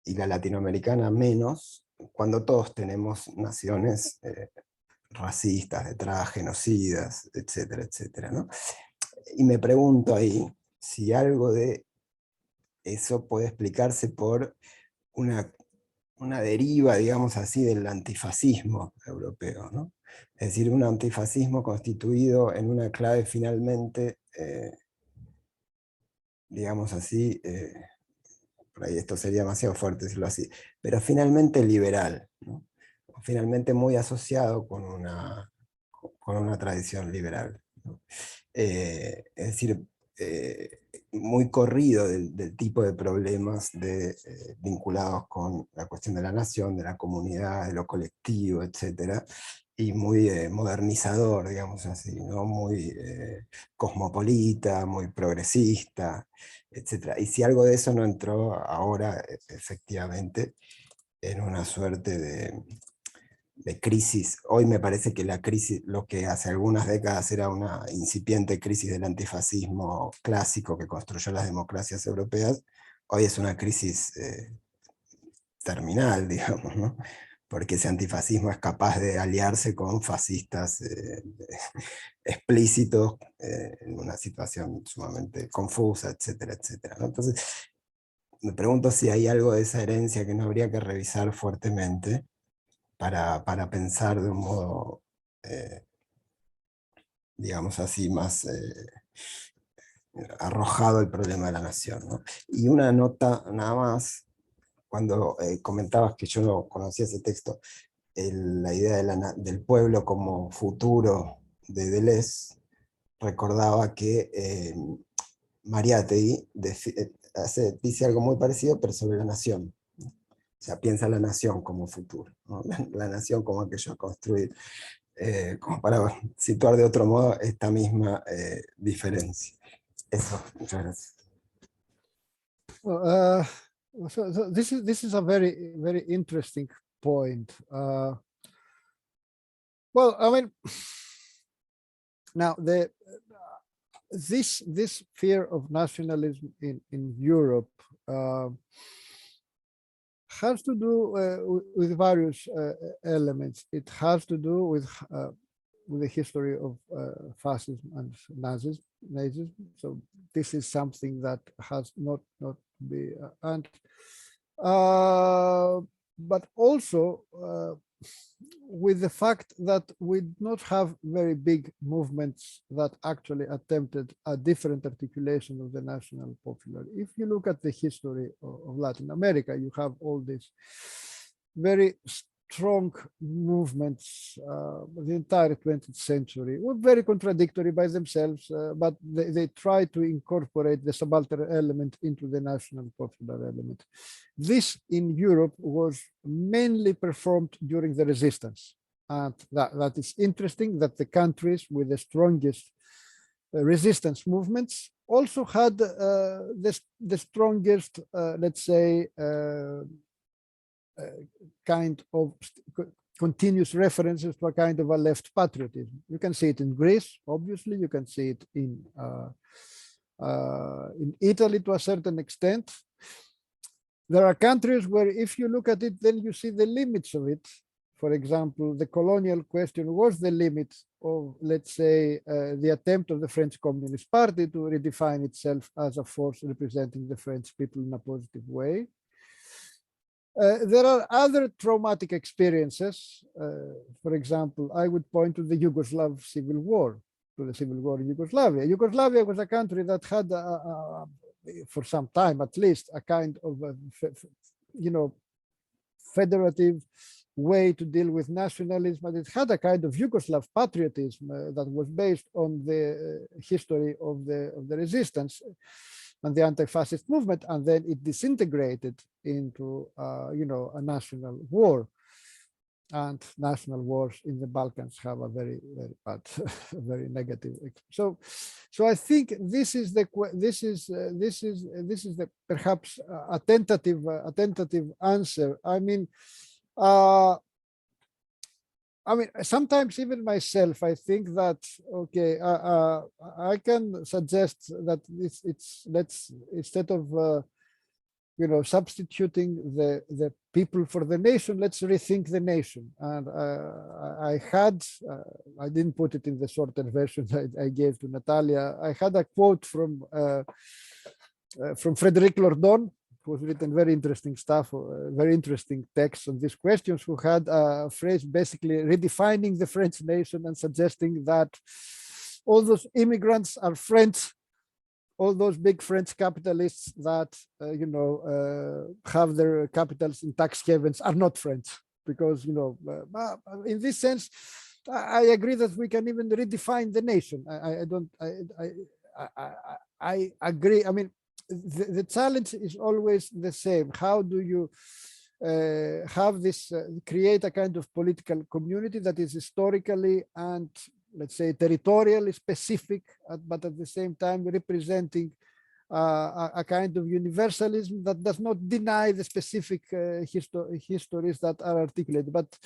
y la latinoamericana menos, cuando todos tenemos naciones racistas detrás, genocidas, etcétera, etcétera, ¿no? Y me pregunto ahí si algo de eso puede explicarse por una deriva, digamos así, del antifascismo europeo, ¿no? Es decir, un antifascismo constituido en una clave finalmente, digamos así, por ahí esto sería demasiado fuerte decirlo así, pero finalmente liberal, ¿no? Finalmente muy asociado con una tradición liberal, ¿no? Es decir, muy corrido del tipo de problemas vinculados con la cuestión de la nación, de la comunidad, de lo colectivo, etc. Y muy modernizador, digamos así, ¿no? Muy cosmopolita, muy progresista, etc. Y si algo de eso no entró ahora, efectivamente, en una suerte de crisis. Hoy me parece que la crisis, lo que hace algunas décadas era una incipiente crisis del antifascismo clásico que construyó las democracias europeas, hoy es una crisis terminal, digamos, ¿no? Porque ese antifascismo es capaz de aliarse con fascistas explícitos en una situación sumamente confusa, etcétera, etcétera, ¿no? Entonces, me pregunto si hay algo de esa herencia que no habría que revisar fuertemente para pensar de un modo, digamos así, más arrojado el problema de la nación, ¿no? Y una nota nada más, cuando comentabas que yo no conocía ese texto, la idea del pueblo como futuro de Deleuze, recordaba que Mariátegui dice algo muy parecido, pero sobre la nación. O sea, piensa la nación como futuro, ¿no? La nación como aquello a construir, como para situar de otro modo esta misma diferencia. Eso, muchas gracias. Well, so this is a very interesting point. Well, I mean, now this fear of nationalism in Europe has to do with various elements. It has to do with the history of fascism and Nazism. So this is something that has not be but also with the fact that we do not have very big movements that actually attempted a different articulation of the national popular. If you look at the history of Latin America, you have all these very strong movements, the entire 20th century, were very contradictory by themselves, but they try to incorporate the subaltern element into the national popular element. This in Europe was mainly performed during the resistance. And that is interesting that the countries with the strongest resistance movements also had the strongest, let's say, kind of continuous references to a kind of a left patriotism. You can see it in Greece, obviously. You can see it in Italy to a certain extent. There are countries where if you look at it, then you see the limits of it. For example, the colonial question was the limit of, let's say, the attempt of the French Communist Party to redefine itself as a force representing the French people in a positive way. There are other traumatic experiences. For example, I would point to the Yugoslav civil war, to the civil war in Yugoslavia. Yugoslavia was a country that had, for some time at least, a kind of, federative way to deal with nationalism, but it had a kind of Yugoslav patriotism that was based on the history of the resistance and the anti-fascist movement, and then it disintegrated into, a national war. And national wars in the Balkans have a very, very bad, very negative. So I think this is the perhaps a tentative answer. I mean, sometimes even myself, I think that, okay, I can suggest that let's instead of, substituting the people for the nation, let's rethink the nation. And I didn't put it in the shorter version I gave to Natalia. I had a quote from Frederic Lordon, who's written very interesting stuff, very interesting texts on these questions, who had a phrase basically redefining the French nation and suggesting that all those immigrants are French, all those big French capitalists that, have their capitals in tax havens are not French, because, in this sense, I agree that we can even redefine the nation. I agree. I mean, the challenge is always the same. How do you have this, create a kind of political community that is historically and, let's say, territorially specific, but at the same time representing a kind of universalism that does not deny the specific histories that are articulated. But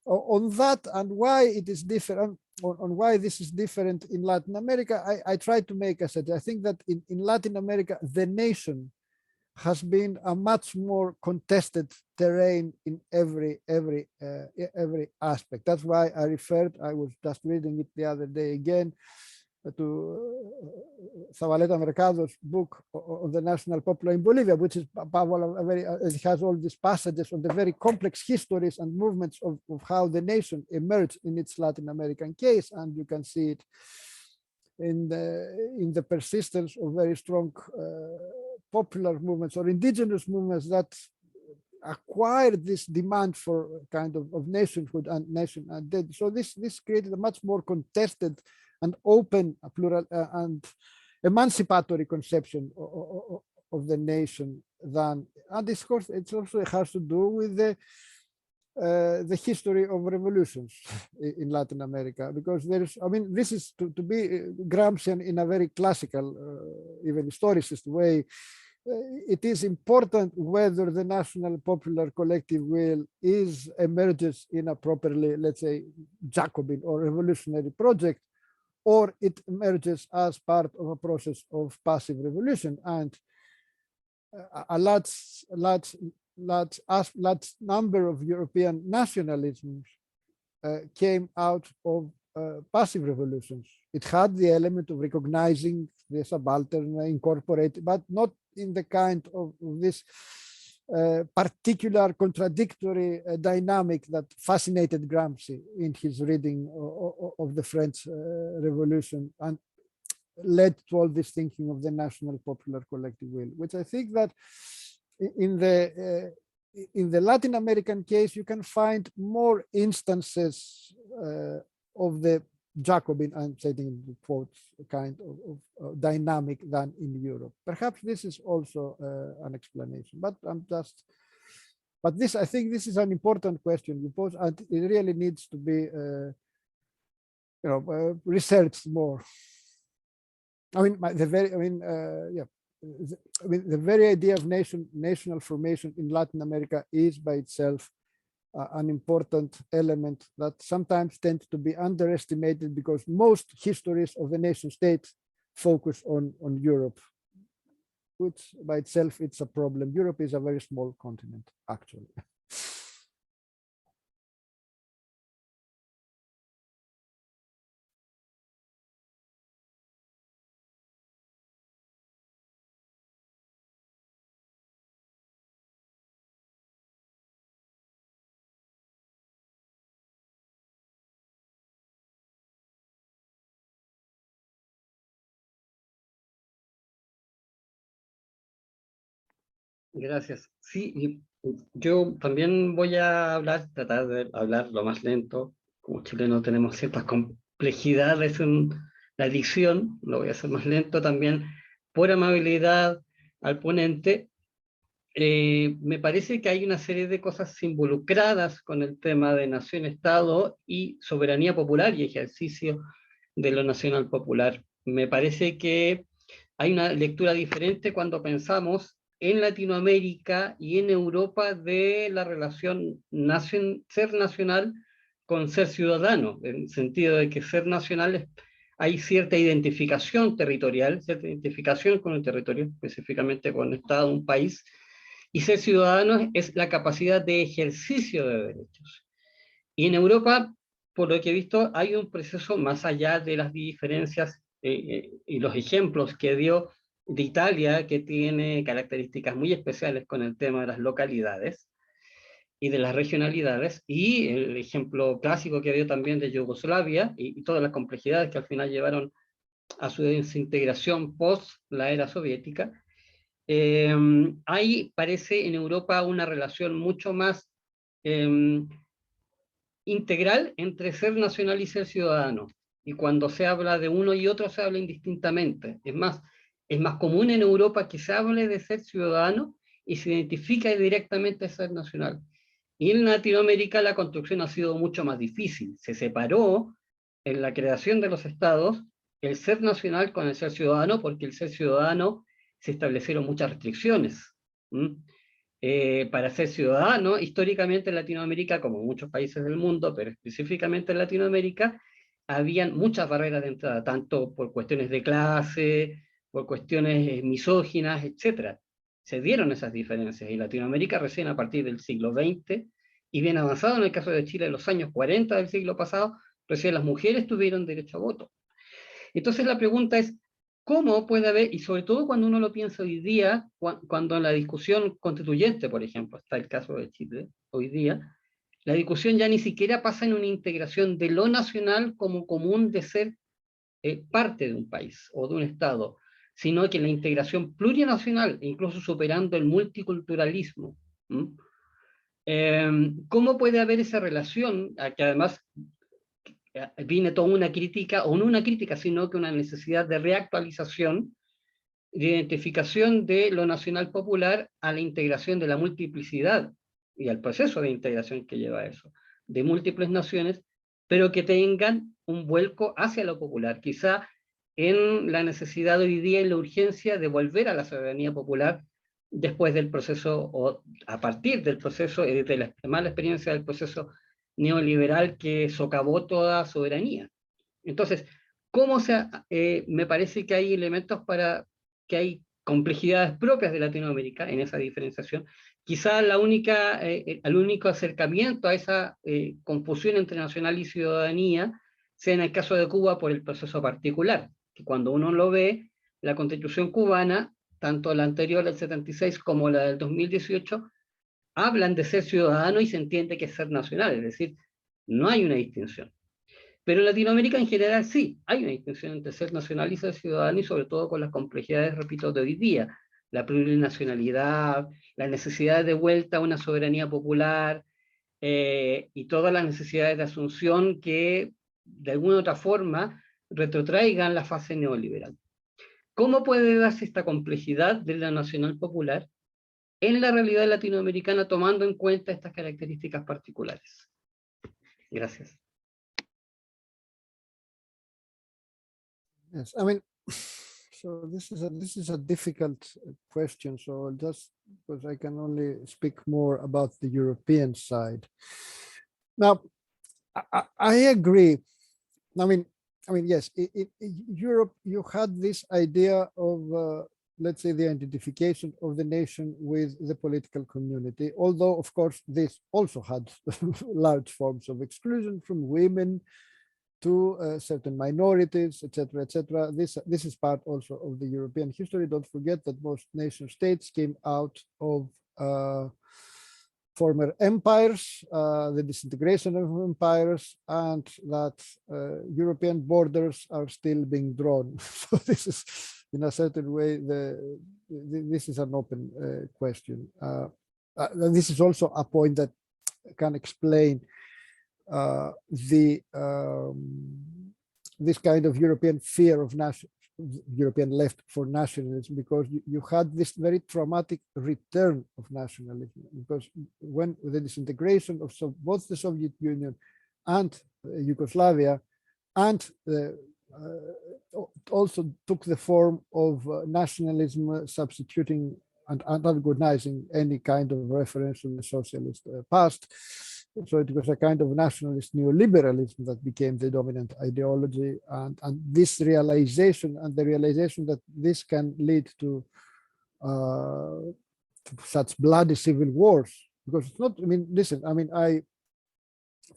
on that and why it is different, on why this is different in Latin America, I try to make a suggestion. I think that in Latin America, the nation has been a much more contested terrain in every aspect. That's why I was just reading it the other day again, to Zabaleta Mercado's book on the national popular in Bolivia, which is it has all these passages on the very complex histories and movements of how the nation emerged in its Latin American case, and you can see it in the persistence of very strong popular movements or indigenous movements that acquired this demand for kind of nationhood and nation identity. So this created a much more contested and open, plural and emancipatory conception of the nation than, and of course it also has to do with the history of revolutions in Latin America, because there's, I mean, this is to be Gramscian in a very classical, even historicist way. It is important whether the national popular collective will emerges in a properly, let's say, Jacobin or revolutionary project, or it emerges as part of a process of passive revolution. And a large large number of European nationalisms came out of passive revolutions. It had the element of recognizing the subaltern, incorporate, but not in the kind of this particular contradictory dynamic that fascinated Gramsci in his reading of the French Revolution and led to all this thinking of the national popular collective will, which I think that in the Latin American case, you can find more instances of the Jacobin, I'm saying the quotes, kind of dynamic than in Europe. Perhaps this is also an explanation, but this, I think this is an important question you pose, and it really needs to be, researched more. I mean, the very idea of national formation in Latin America is by itself an important element that sometimes tends to be underestimated because most histories of the nation states focus on Europe, which by itself it's a problem. Europe is a very small continent, actually. Gracias. Sí, yo también voy a tratar de hablar lo más lento. Como chilenos tenemos ciertas complejidades en la dicción, lo voy a hacer más lento también por amabilidad al ponente. Me parece que hay una serie de cosas involucradas con el tema de nación-estado y soberanía popular y ejercicio de lo nacional popular. Me parece que hay una lectura diferente cuando pensamos en Latinoamérica y en Europa de la relación ser nacional con ser ciudadano, en el sentido de que ser nacional hay cierta identificación territorial, cierta identificación con el territorio, específicamente con el Estado, un país, y ser ciudadano es la capacidad de ejercicio de derechos. Y en Europa, por lo que he visto, hay un proceso más allá de las diferencias y los ejemplos que dio de Italia, que tiene características muy especiales con el tema de las localidades y de las regionalidades, y el ejemplo clásico que dio también de Yugoslavia, y todas las complejidades que al final llevaron a su desintegración post la era soviética. Ahí parece en Europa una relación mucho más integral entre ser nacional y ser ciudadano, y cuando se habla de uno y otro se habla indistintamente. Es más común en Europa que se hable de ser ciudadano y se identifica directamente ser nacional. Y en Latinoamérica la construcción ha sido mucho más difícil. Se separó en la creación de los estados el ser nacional con el ser ciudadano, porque el ser ciudadano se establecieron muchas restricciones. Para ser ciudadano, históricamente en Latinoamérica, como en muchos países del mundo, pero específicamente en Latinoamérica, habían muchas barreras de entrada, tanto por cuestiones de clase, por cuestiones misóginas, etc. Se dieron esas diferencias, y Latinoamérica recién a partir del siglo XX, y bien avanzado en el caso de Chile en los años 40 del siglo pasado, recién las mujeres tuvieron derecho a voto. Entonces la pregunta es, ¿cómo puede haber, y sobre todo cuando uno lo piensa hoy día, cuando en la discusión constituyente, por ejemplo, está el caso de Chile, hoy día, la discusión ya ni siquiera pasa en una integración de lo nacional como común de ser parte de un país o de un Estado, sino que la integración plurinacional, incluso superando el multiculturalismo. ¿Cómo puede haber esa relación, que además viene toda una crítica, o no una crítica, sino que una necesidad de reactualización, de identificación de lo nacional popular a la integración de la multiplicidad y al proceso de integración que lleva a eso, de múltiples naciones, pero que tengan un vuelco hacia lo popular, quizá en la necesidad hoy día y la urgencia de volver a la soberanía popular después del proceso, o a partir del proceso, de la mala experiencia del proceso neoliberal que socavó toda soberanía. Entonces, me parece que hay elementos que hay complejidades propias de Latinoamérica en esa diferenciación, Quizás el único acercamiento a esa confusión entre nacional y ciudadanía sea en el caso de Cuba por el proceso particular, que cuando uno lo ve, la Constitución cubana, tanto la anterior del 76 como la del 2018, hablan de ser ciudadano y se entiende que es ser nacional, es decir, no hay una distinción. Pero en Latinoamérica en general sí, hay una distinción entre ser nacional y ser ciudadano, y sobre todo con las complejidades, repito, de hoy día, la plurinacionalidad, la necesidad de vuelta a una soberanía popular, y todas las necesidades de asunción que de alguna u otra forma retrotraigan la fase neoliberal. ¿Cómo puede darse esta complejidad de la nacional popular en la realidad latinoamericana tomando en cuenta estas características particulares? Gracias. Yes, I mean, so this is a difficult question. So just because I can only speak more about the European side. Now, I agree. I mean, yes, in Europe, you had this idea of, let's say, the identification of the nation with the political community, although, of course, this also had large forms of exclusion from women to certain minorities, etc., etc. This is part also of the European history. Don't forget that most nation states came out of former empires, the disintegration of empires, and that European borders are still being drawn. So this is, in a certain way, this is an open question. This is also a point that can explain this kind of European fear of European left for nationalism, because you had this very traumatic return of nationalism, because when the disintegration of both the Soviet Union and Yugoslavia, and also took the form of nationalism substituting and antagonizing any kind of reference to the socialist past. So it was a kind of nationalist neoliberalism that became the dominant ideology, and this realization, and the realization that this can lead to such bloody civil wars, because it's not, I mean, listen, I mean,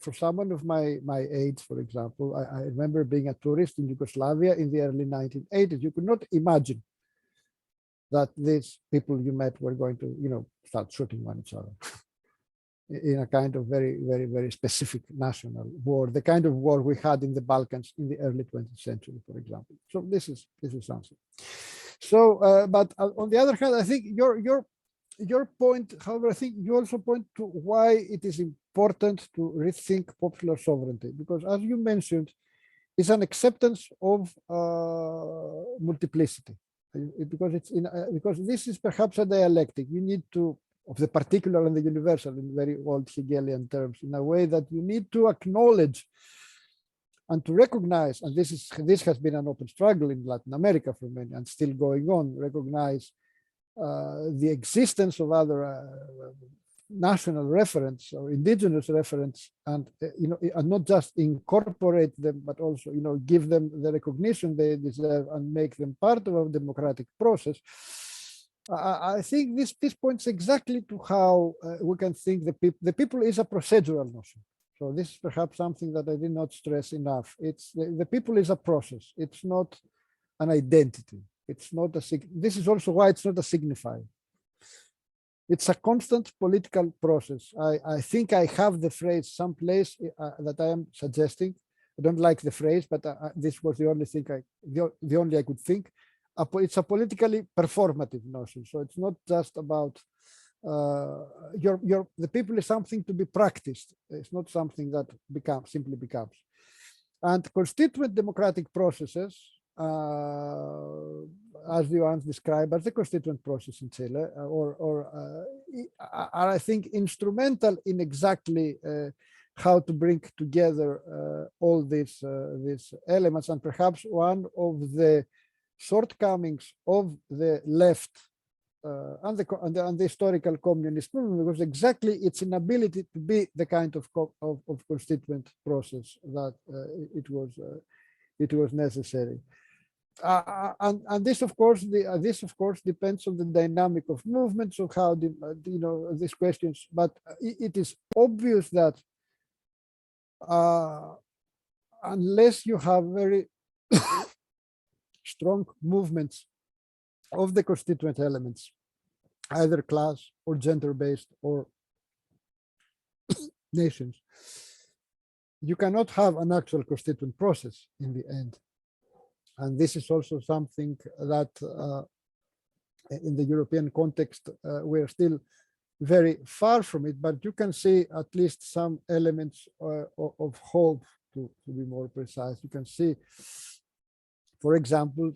for someone of my age, for example, I remember being a tourist in Yugoslavia in the early 1980s. You could not imagine that these people you met were going to, you know, start shooting one another in a kind of very, very, very specific national war, the kind of war we had in the Balkans in the early 20th century, for example. So this is something. So, but on the other hand, I think your point, however, I think you also point to why it is important to rethink popular sovereignty, because as you mentioned, it's an acceptance of multiplicity, because it's because this is perhaps a dialectic. You need to, of the particular and the universal in very old Hegelian terms, in a way that you need to acknowledge and to recognize, and this has been an open struggle in Latin America for many and still going on, recognize the existence of other national reference or indigenous reference, and you know, and not just incorporate them, but also, you know, give them the recognition they deserve and make them part of a democratic process. I think this points exactly to how we can think the people is a procedural notion. So this is perhaps something that I did not stress enough. It's the people is a process. It's not an identity. It's not a. This is also why it's not a signifier. It's a constant political process. I think I have the phrase someplace that I am suggesting. I don't like the phrase, but this was the only thing the only I could think. It's a politically performative notion. So it's not just about the people is something to be practiced. It's not something that simply becomes. And constituent democratic processes, as the ones described as the constituent process in Chile, are, I think, instrumental in exactly how to bring together all these elements. And perhaps one of the shortcomings of the left and the historical communist movement was exactly its inability to be the kind of constituent process that it was necessary. And this, of course, depends on the dynamic of movements, of how these questions. But it is obvious that unless you have very strong movements of the constituent elements, either class or gender-based or nations, you cannot have an actual constituent process in the end. And this is also something that in the European context, we're still very far from it, but you can see at least some elements of hope, to be more precise. You can see, for example,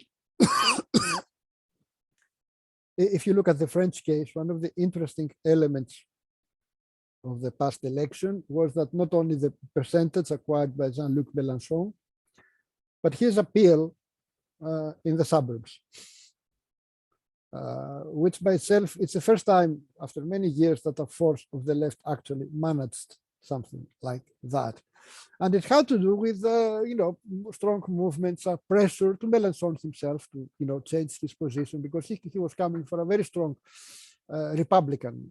if you look at the French case, one of the interesting elements of the past election was that not only the percentage acquired by Jean-Luc Mélenchon, but his appeal in the suburbs, which by itself, it's the first time after many years that a force of the left actually managed something like that. And it had to do with, strong movements, pressure to Mélenchon himself to, change his position, because he was coming for a very strong Republican,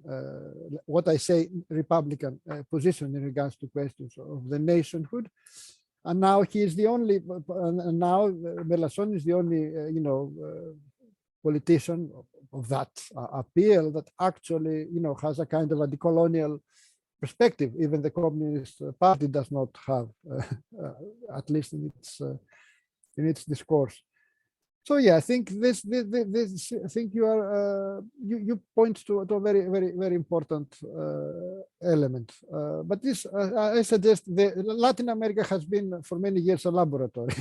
what I say, Republican position in regards to questions of the nationhood. And now he is the only, and now Mélenchon is the only, politician of that appeal that actually, has a kind of a decolonial perspective. Even the Communist Party does not have, at least in its discourse. So yeah, I think this I think you point to a very, very, very important element. But this, I suggest, Latin America has been for many years a laboratory.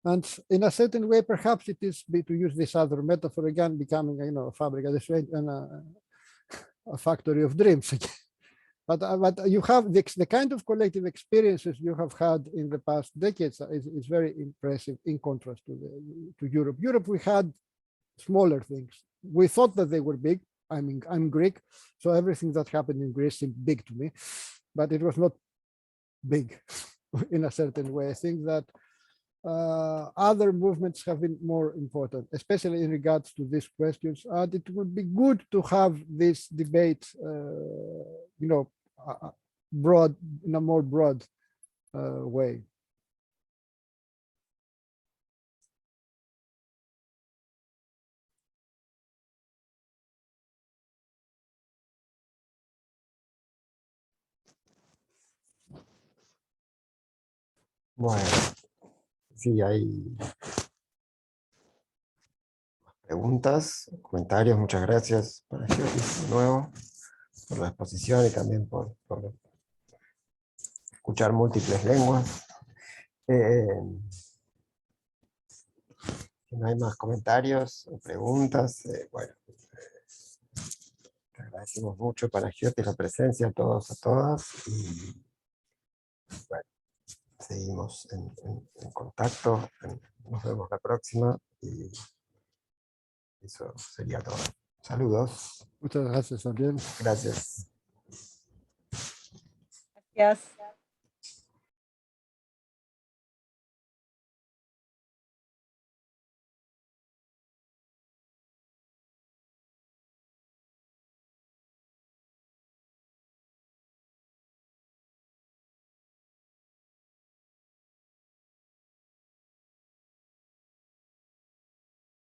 And in a certain way, perhaps it is, to use this other metaphor again, becoming, a fabrica de sueños and a factory of dreams. But you have the kind of collective experiences you have had in the past decades is very impressive in contrast to Europe. Europe, we had smaller things. We thought that they were big. I mean, I'm Greek, so everything that happened in Greece seemed big to me, but it was not big in a certain way. I think that other movements have been more important, especially in regards to these questions. And it would be good to have this debate, broad, in a more broad way. Bueno, sí, hay preguntas, comentarios. Muchas gracias, Panagiotis, de nuevo, por la exposición y también por escuchar múltiples lenguas. Si no hay más comentarios o preguntas, bueno, te agradecemos mucho, Panagiotis, la presencia a todos, a todas. Y bueno, seguimos en contacto. Nos vemos la próxima. Y eso sería todo. Saludos. Muchas gracias también. Gracias. Gracias.